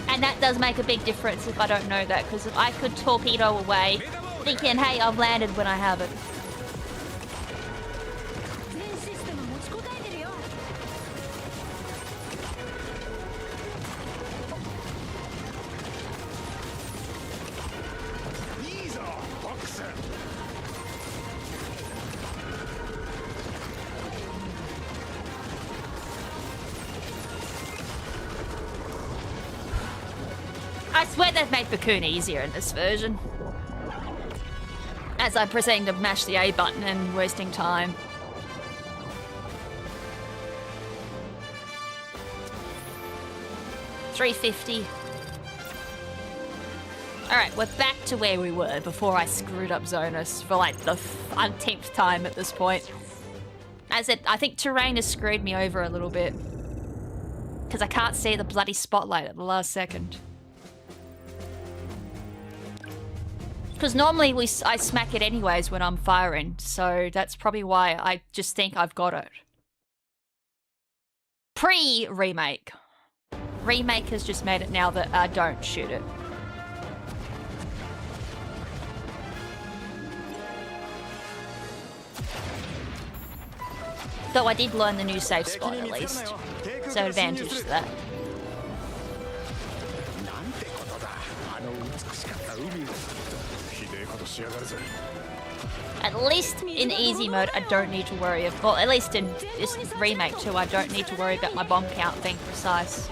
And that does make a big difference if I don't know that, because if I could torpedo away, thinking, hey, I've landed when I haven't. I swear they've made Bakun easier in this version. As I'm proceeding to mash the A button and wasting time. $350. Alright, we're back to where we were before I screwed up Zonus for like the umpteenth time at this point. As I said, I think terrain has screwed me over a little bit. Because I can't see the bloody spotlight at the last second. Because normally I smack it anyways when I'm firing, so that's probably why I just think I've got it. Pre-remake. Remake has just made it now that I don't shoot it. Though I did learn the new safe spot at least. So advantage to that. なんてことだ。あの美しかった海の。ひでえことしやがるぜ。 At least in easy mode, I don't need to worry of. Well, at least in this remake too, I don't need to worry about my bomb count being precise.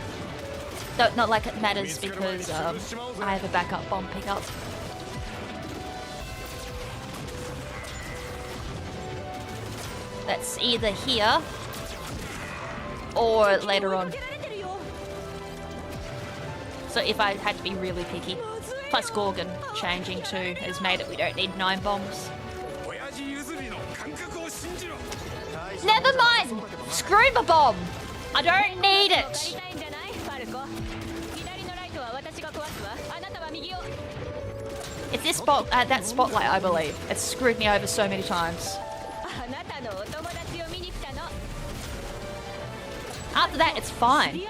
Though not like it matters because I have a backup bomb pickup. That's either here or later on. So if I had to be really picky. Plus Gorgon changing too has made it we don't need 9 bombs. Never mind! Screw the bomb! I don't need it! It's this that spotlight, I believe. It's screwed me over so many times. After that, it's fine.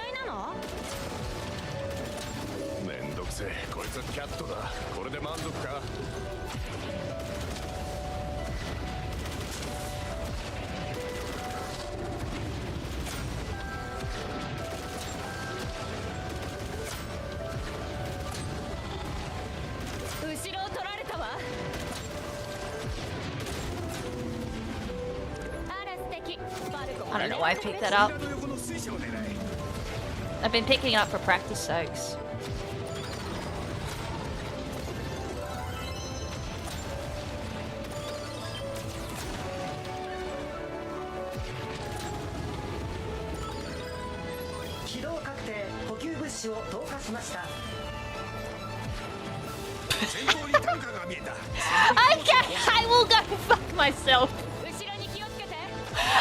めんどくせえ。こいつキャットだ。これで満足か。 I don't know why I picked that up. I've been picking it up for practice sakes. I will go fuck myself.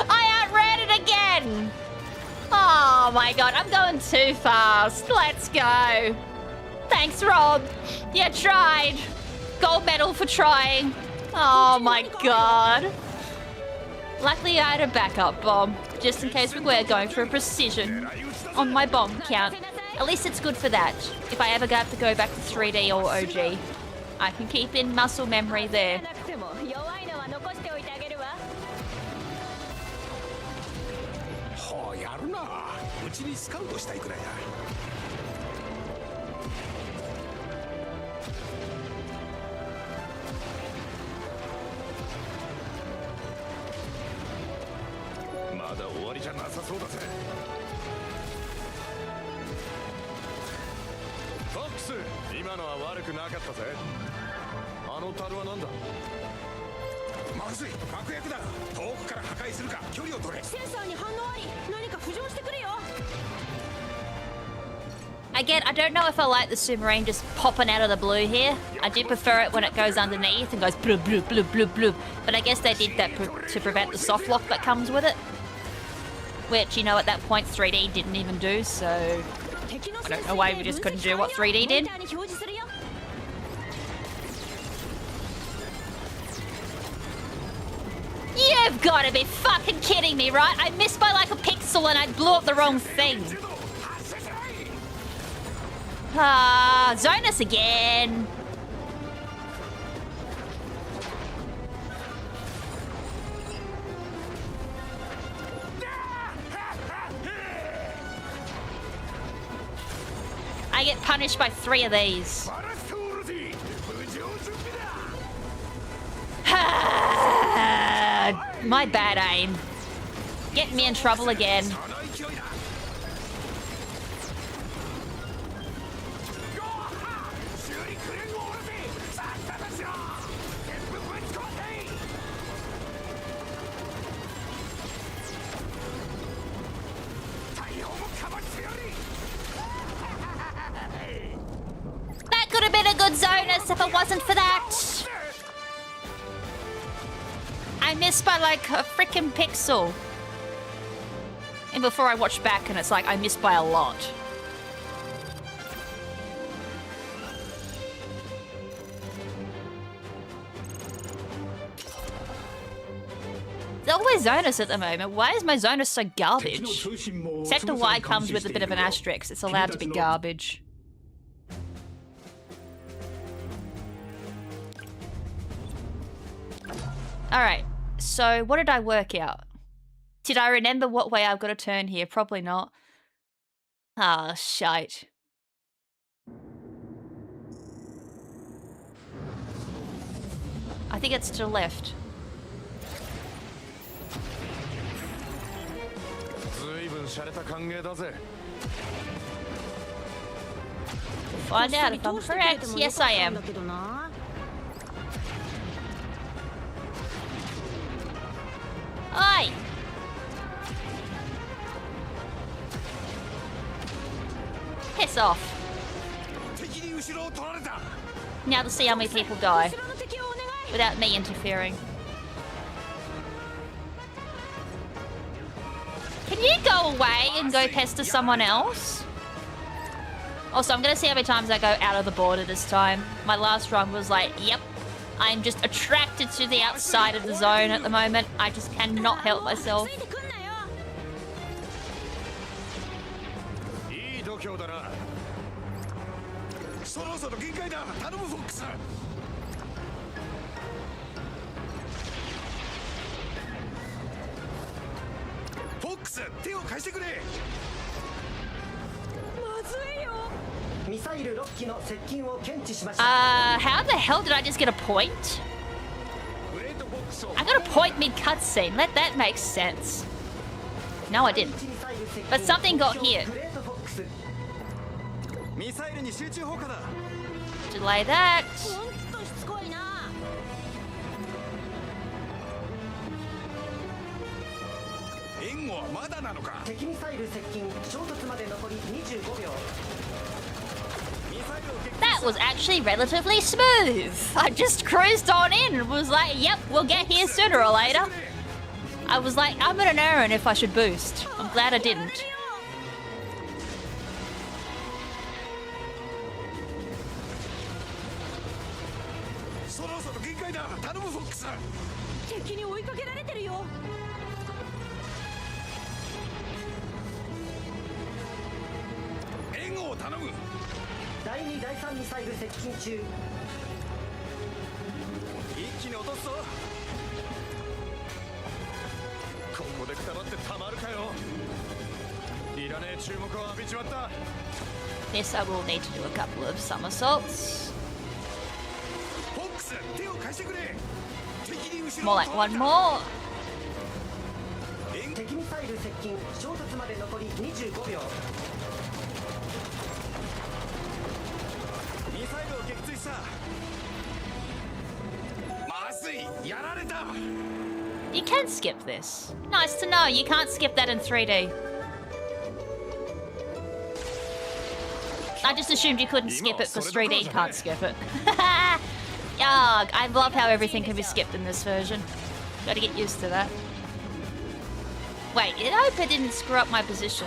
I outran it again! Oh my god, I'm going too fast. Let's go. Thanks, Rob. You tried. Gold medal for trying. Oh my god. Luckily I had a backup bomb, just in case we were going for a precision on my bomb count. At least it's good for that. If I ever have to go back to 3D or OG, I can keep in muscle memory there. やるな。うちにスカウトしたいくらいだ。まだ終わりじゃなさそうだぜ。フォックス、今のは悪くなかったぜ。あの樽はなんだ。まずい、爆薬だ。遠くから破壊するか、距離を取れ。センサーに反応あり。何か浮上してくれよ。 Again, I don't know if I like the submarine just popping out of the blue here. I do prefer it when it goes underneath and goes blue, blue, blue, blue, blue. But I guess they did that to prevent the soft lock that comes with it. Which, you know, at that point 3D didn't even do, so... I don't know why we just couldn't do what 3D did. You've got to be fucking kidding me, right? I missed by like a pixel and I blew up the wrong thing. Ah, zone us again. I get punished by 3 of these. My bad aim. Getting me in trouble again. That could have been a good Zonus if it wasn't for that. I missed by like a freaking pixel. And before I watched back and it's like I missed by a lot. It's always Zonus at the moment. Why is my Zonus so garbage? Except the Y comes with a bit of an asterisk. It's allowed to be garbage. Alright, so what did I work out? Did I remember what way I've got to turn here? Probably not. Ah, shite. I think it's to the left. Find out if I'm correct. Yes, I am. Oi! Piss off. Now to see how many people die without me interfering. Can you go away and go pester someone else? Also, I'm gonna see how many times I go out of the border this time. My last run was like, yep, I'm just attracted to the outside of the zone at the moment. I just cannot help myself. How the hell did I just get a point? I got a point mid-cutscene. Let that make sense. No, I didn't. But something got hit. Delay that. That was actually relatively smooth. I just cruised on in and was like, yep, we'll get here sooner or later. I was like, I'm at an errand if I should boost. I'm glad I didn't. This I will need to do a couple of somersaults. More like one more. You can skip this. Nice to know. You can't skip that in 3D. I just assumed you couldn't skip it because 3D can't skip it. Yuck. I love how everything can be skipped in this version. Gotta get used to that. Wait, I hope it didn't screw up my position.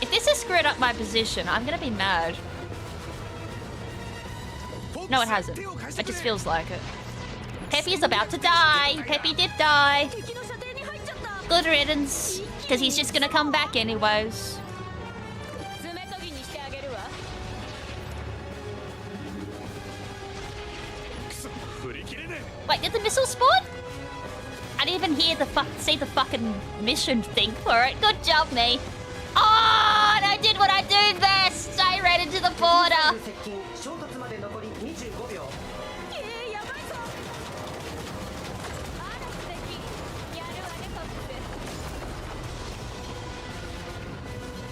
If this has screwed up my position, I'm gonna be mad. No, it hasn't. It just feels like it. Peppy's about to die. Peppy did die. Good riddance. Because he's just gonna come back anyways. Wait, did the missile spawn? I didn't even hear see the fucking mission thing for it. Good job, me. Oh, and I did what I do best. I ran into the border.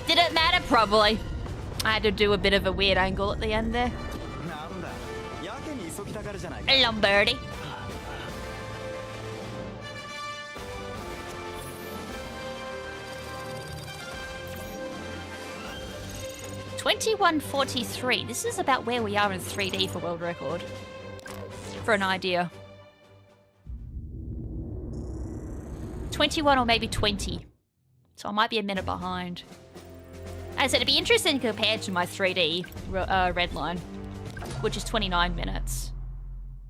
Did it matter? Probably. I had to do a bit of a weird angle at the end there. Lombardi. $21.43. This is about where we are in 3D for world record. For an idea. 21 or maybe 20. So I might be a minute behind. As I said, it'd be interesting compared to my 3D red line, which is 29 minutes.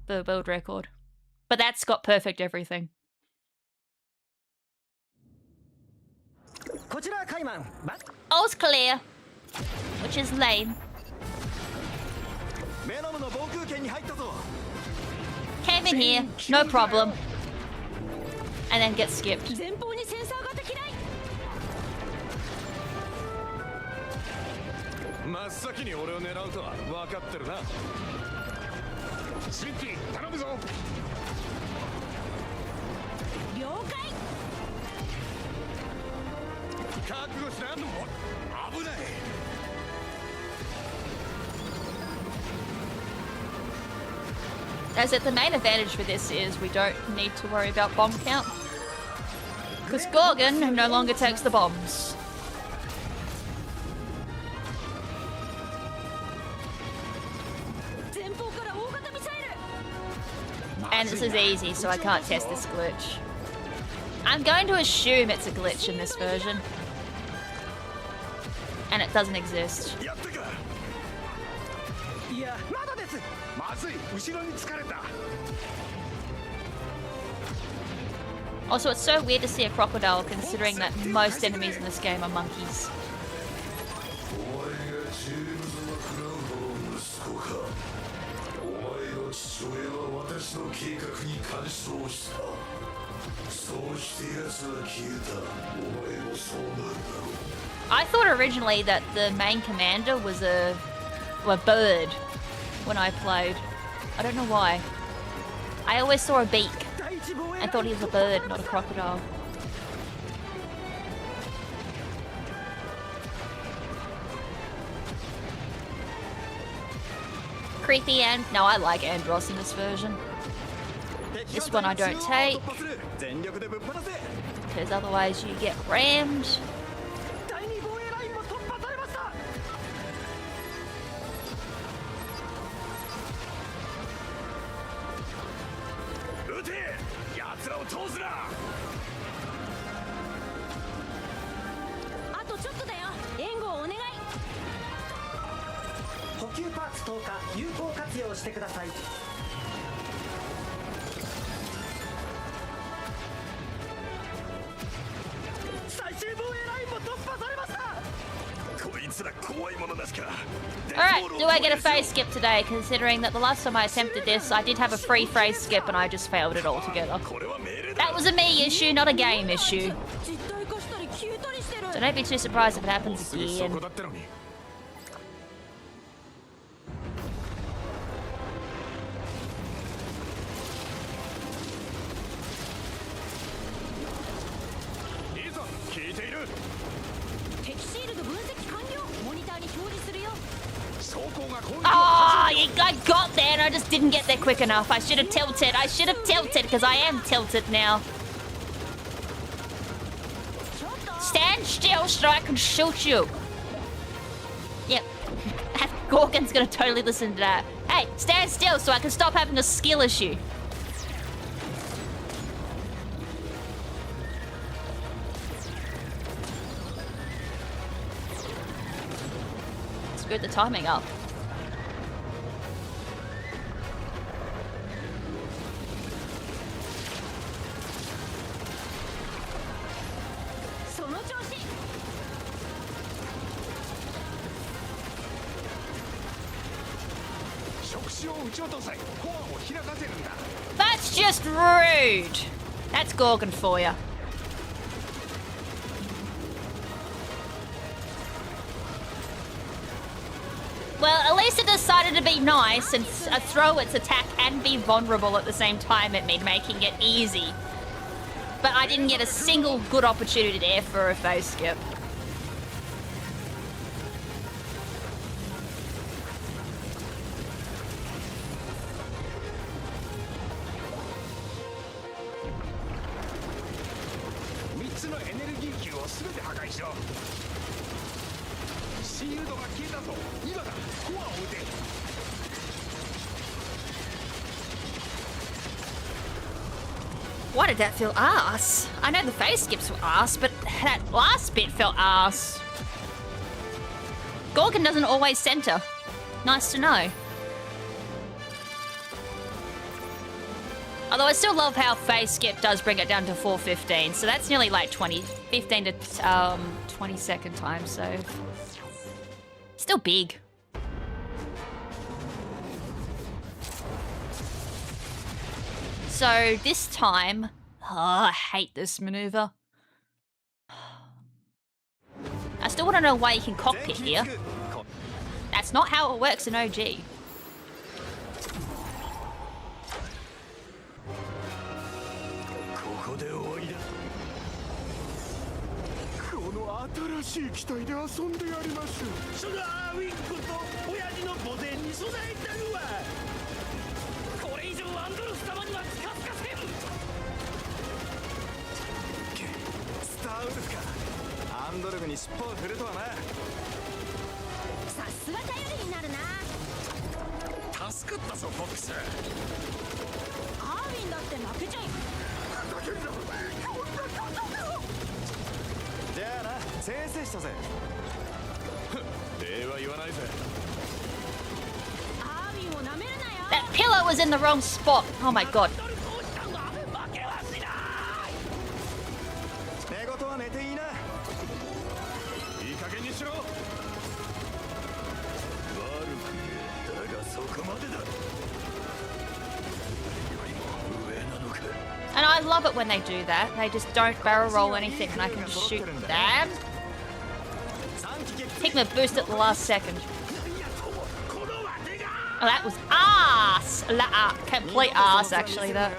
The world record. But that's got perfect everything. All's clear. Which is lame. Came in here, no problem. And then get skipped. 真っ先に俺を狙うとは分かってるな。スリッピー頼むぞ。了解。覚悟しな。危ない。As that the main advantage for this is we don't need to worry about bomb count. Because Gorgon no longer takes the bombs. And this is easy, so I can't test this glitch. I'm going to assume it's a glitch in this version. And it doesn't exist. Also, it's so weird to see a crocodile considering that most enemies in this game are monkeys. I thought originally that the main commander was a bird when I played. I don't know why. I always saw a beak. I thought he was a bird, not a crocodile. Creepy and no, I like Andros in this version. This one I don't take because otherwise you get rammed. Alright, do I get a phase skip today, considering that the last time I attempted this, I did have a free phase skip and I just failed it altogether. That was a me issue, not a game issue. So don't be too surprised if it happens again. Oh, I got there and I just didn't get there quick enough. I should have tilted. I should have tilted because I am tilted now. Stand still so I can shoot you. Yep. Gorgon's gonna totally listen to that. Hey, stand still so I can stop having a skill issue. Screwed the timing up. That's just rude. That's Gorgon for you. Well, at least it decided to be nice and throw its attack and be vulnerable at the same time at me, making it easy. But I didn't get a single good opportunity there for a phase skip. Why did that feel ass? I know the phase skips were ass, but that last bit felt ass. Gorgon doesn't always center. Nice to know. Although I still love how phase skip does bring it down to 4:15, so that's nearly like 15 to 20-second time, so still big. So this time, I hate this maneuver. I still want to know why you can cockpit here. That's not how it works in OG. ここで終わりだ。この新しい機体で遊んでやります。そのアーウィンこと親父の墓前に備えたるわ。これ以上アンドルフ様には近づかせん。スターウルフか。アンドルフに尻尾を振るとはな。さすが頼りになるな。助かったぞフォックス。アーウィンだって負けちゃい。じゃあな、せいせいしたぜ。礼は言わないぜ。アーウィンをなめるなよ。 That pillow was in the wrong spot. Oh my god. 寝言は寝ていいな。いい加減にしろ。悪くだがそこまでだ。 And I love it when they do that. They just don't barrel roll anything and I can just shoot them. Take my boost at the last second. Oh, that was ass! Complete ass, actually, that.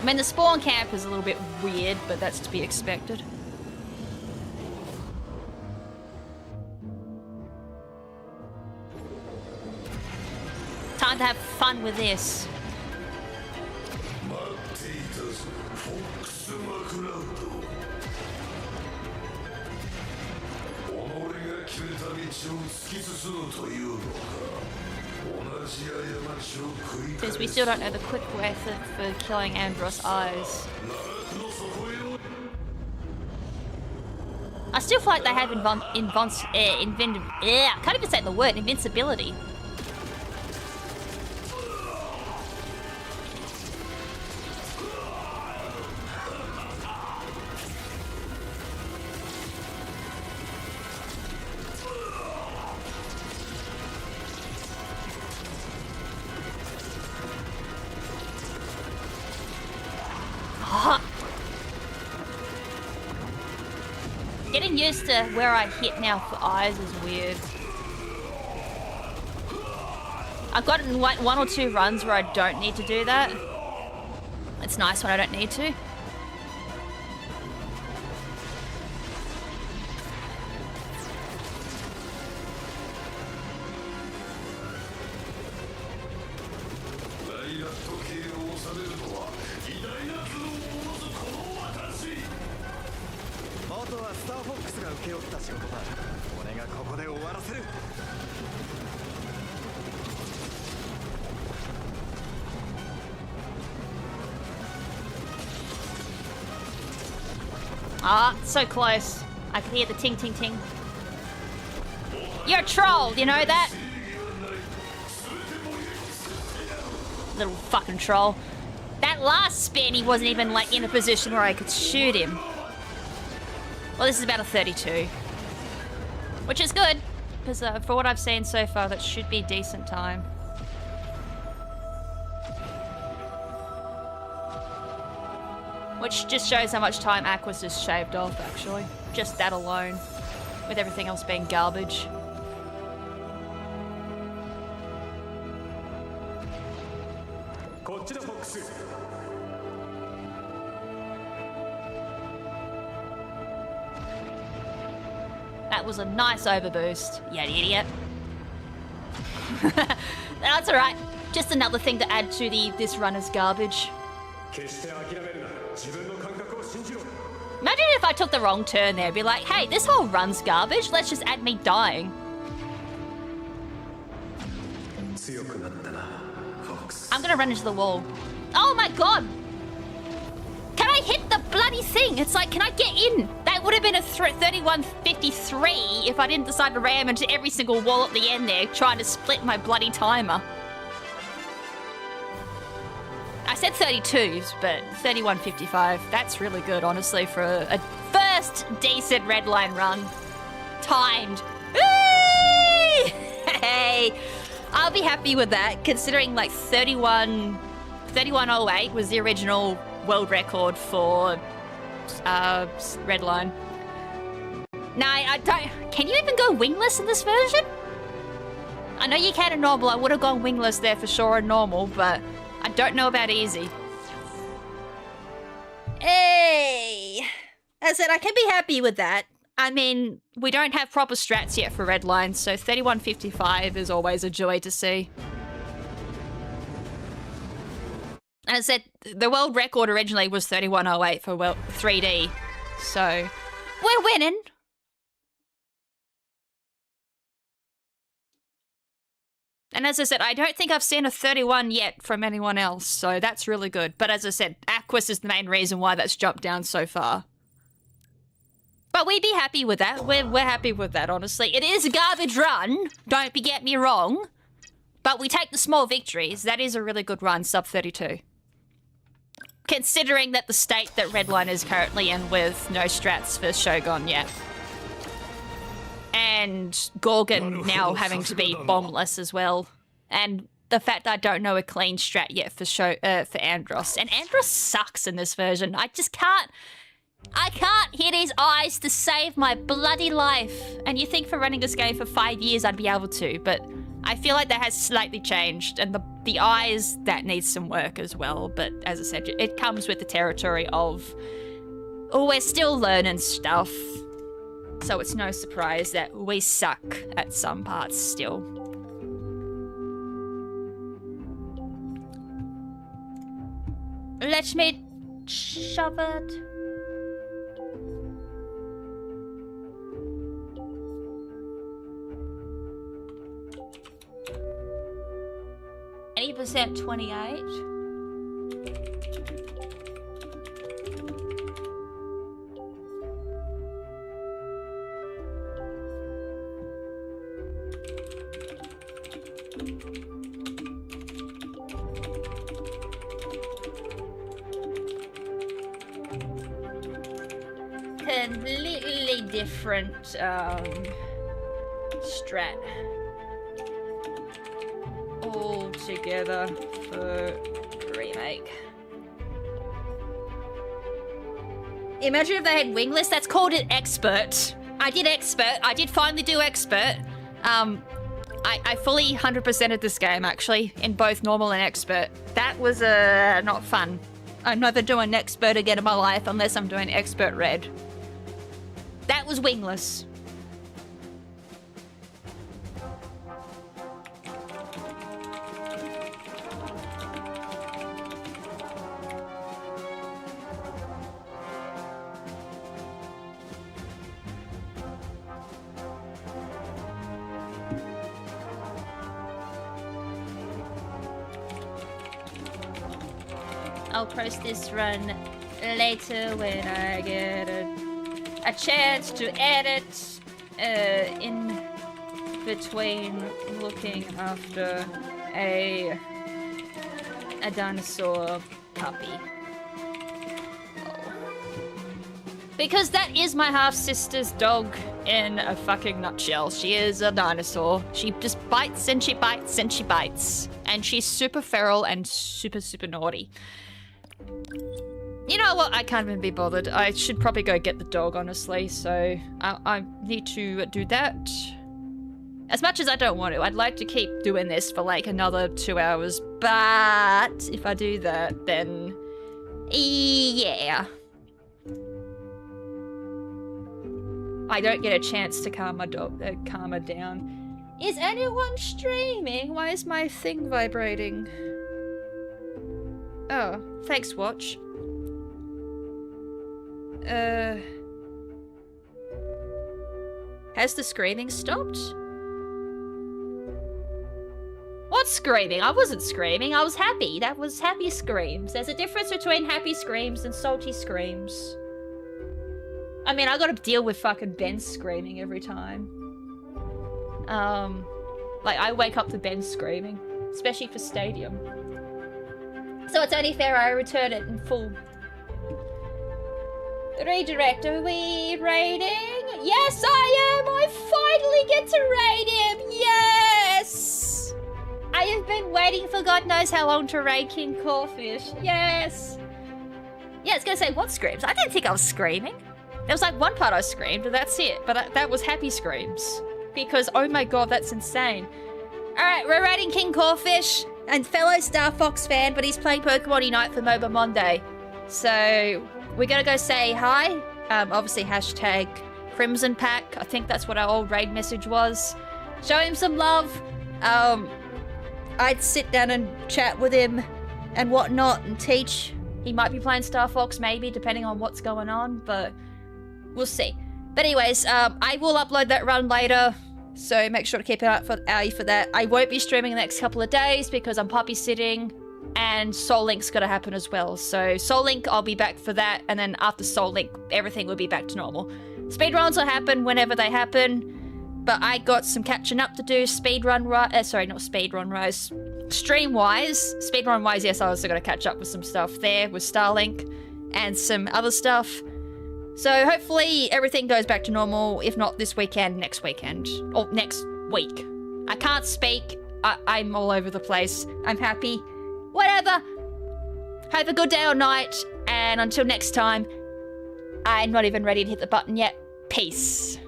I mean, the spawn camp is a little bit weird, but that's to be expected. Time to have fun with this. Because we still don't know the quick method for killing Andros' eyes. I still feel like they have I can't even say the word, invincibility. Getting used to where I hit now for eyes is weird. I've gotten one or two runs where I don't need to do that. It's nice when I don't need to. Ah, so close. I can hear the ting ting ting. You're a troll, you know that? Little fucking troll. That last spin, he wasn't even like in a position where I could shoot him. Well, this is about a 32. Which is good, because for what I've seen so far, that should be decent time. Which just shows how much time Aqua's just shaved off, actually. Just that alone. With everything else being garbage. That was a nice overboost, you idiot. That's alright. Just another thing to add to this runner's garbage. Imagine if I took the wrong turn there, be like, hey, this whole run's garbage, let's just add me dying. I'm gonna run into the wall. Oh my god! Can I hit the bloody thing? It's like, can I get in? That would have been a 3153 if I didn't decide to ram into every single wall at the end there, trying to split my bloody timer. I said 32s, but 31.55. That's really good, honestly, for a first decent red line run. Timed. Hey! I'll be happy with that, considering like 31.08 was the original world record for red line. No, I don't. Can you even go wingless in this version? I know you can in normal. I would have gone wingless there for sure in normal, but I don't know about easy. Hey! As I said, I can be happy with that. I mean, we don't have proper strats yet for red lines, so 31.55 is always a joy to see. And as I said, the world record originally was 31.08 for 3D, so we're winning. And as I said, I don't think I've seen a 31 yet from anyone else, so that's really good. But as I said, Aquas is the main reason why that's jumped down so far. But we'd be happy with that. We're happy with that, honestly. It is a garbage run, don't get me wrong. But we take the small victories. That is a really good run, sub 32. Considering that the state that Redline is currently in with no strats for Shogun yet. And Gorgon now having to be bombless as well. And the fact that I don't know a clean strat yet for Andros. And Andros sucks in this version. I just can't... I can't hit his eyes to save my bloody life. And you think for running this game for 5 years I'd be able to, but I feel like that has slightly changed. And the eyes, that needs some work as well. But as I said, it comes with the territory of... Oh, we're still learning stuff. So it's no surprise that we suck at some parts still. Let me shove it. %, 28. Completely different strat all together for remake. Imagine if they had wingless. That's called an expert. I did expert. I did finally do expert. I fully 100%ed this game actually in both normal and expert. That was not fun. I'm never doing expert again in my life unless I'm doing expert red. That was wingless. I'll post this run later when I get a chance to edit in between looking after a dinosaur puppy. Oh. Because that is my half-sister's dog in a fucking nutshell. She is a dinosaur. She just bites and she bites and she bites. And she's super feral and super, super naughty. You know what? I can't even be bothered. I should probably go get the dog, honestly, so I need to do that. As much as I don't want to, I'd like to keep doing this for like another 2 hours, but if I do that, then... yeah. I don't get a chance to calm my dog, calm her down. Is anyone streaming? Why is my thing vibrating? Oh, thanks, Watch. Has the screaming stopped? What screaming? I wasn't screaming, I was happy. That was happy screams. There's a difference between happy screams and salty screams. I mean, I gotta deal with fucking Ben screaming every time. Like, I wake up to Ben screaming, especially for Stadium. So it's only fair I return it in full. Redirect, are we raiding? Yes, I am! I finally get to raid him! Yes! I have been waiting for God knows how long to raid King Corfish. Yes! Yeah, I was gonna say, what screams? I didn't think I was screaming. There was like one part I screamed, and that's it. But that was happy screams. Because, oh my god, that's insane. Alright, we're rating King Corfish, and fellow Star Fox fan, but he's playing Pokemon Unite for Moba Monday. So, we're gonna go say hi. Obviously, hashtag KrimZen Pack. I think that's what our old raid message was. Show him some love. I'd sit down and chat with him and whatnot and teach. He might be playing Star Fox, maybe, depending on what's going on, but we'll see. But anyways, I will upload that run later, so make sure to keep an eye for that. I won't be streaming the next couple of days because I'm puppy sitting, and Soul Link's got to happen as well. So Soul Link, I'll be back for that, and then after Soul Link, everything will be back to normal. Speedruns will happen whenever they happen. But I got some catching up to do, stream-wise. Speedrun-wise, yes, I also got to catch up with some stuff there with Starlink and some other stuff. So hopefully everything goes back to normal, if not this weekend, next weekend. Or next week. I can't speak. I'm all over the place. I'm happy. Whatever. Have a good day or night, and until next time, I'm not even ready to hit the button yet. Peace.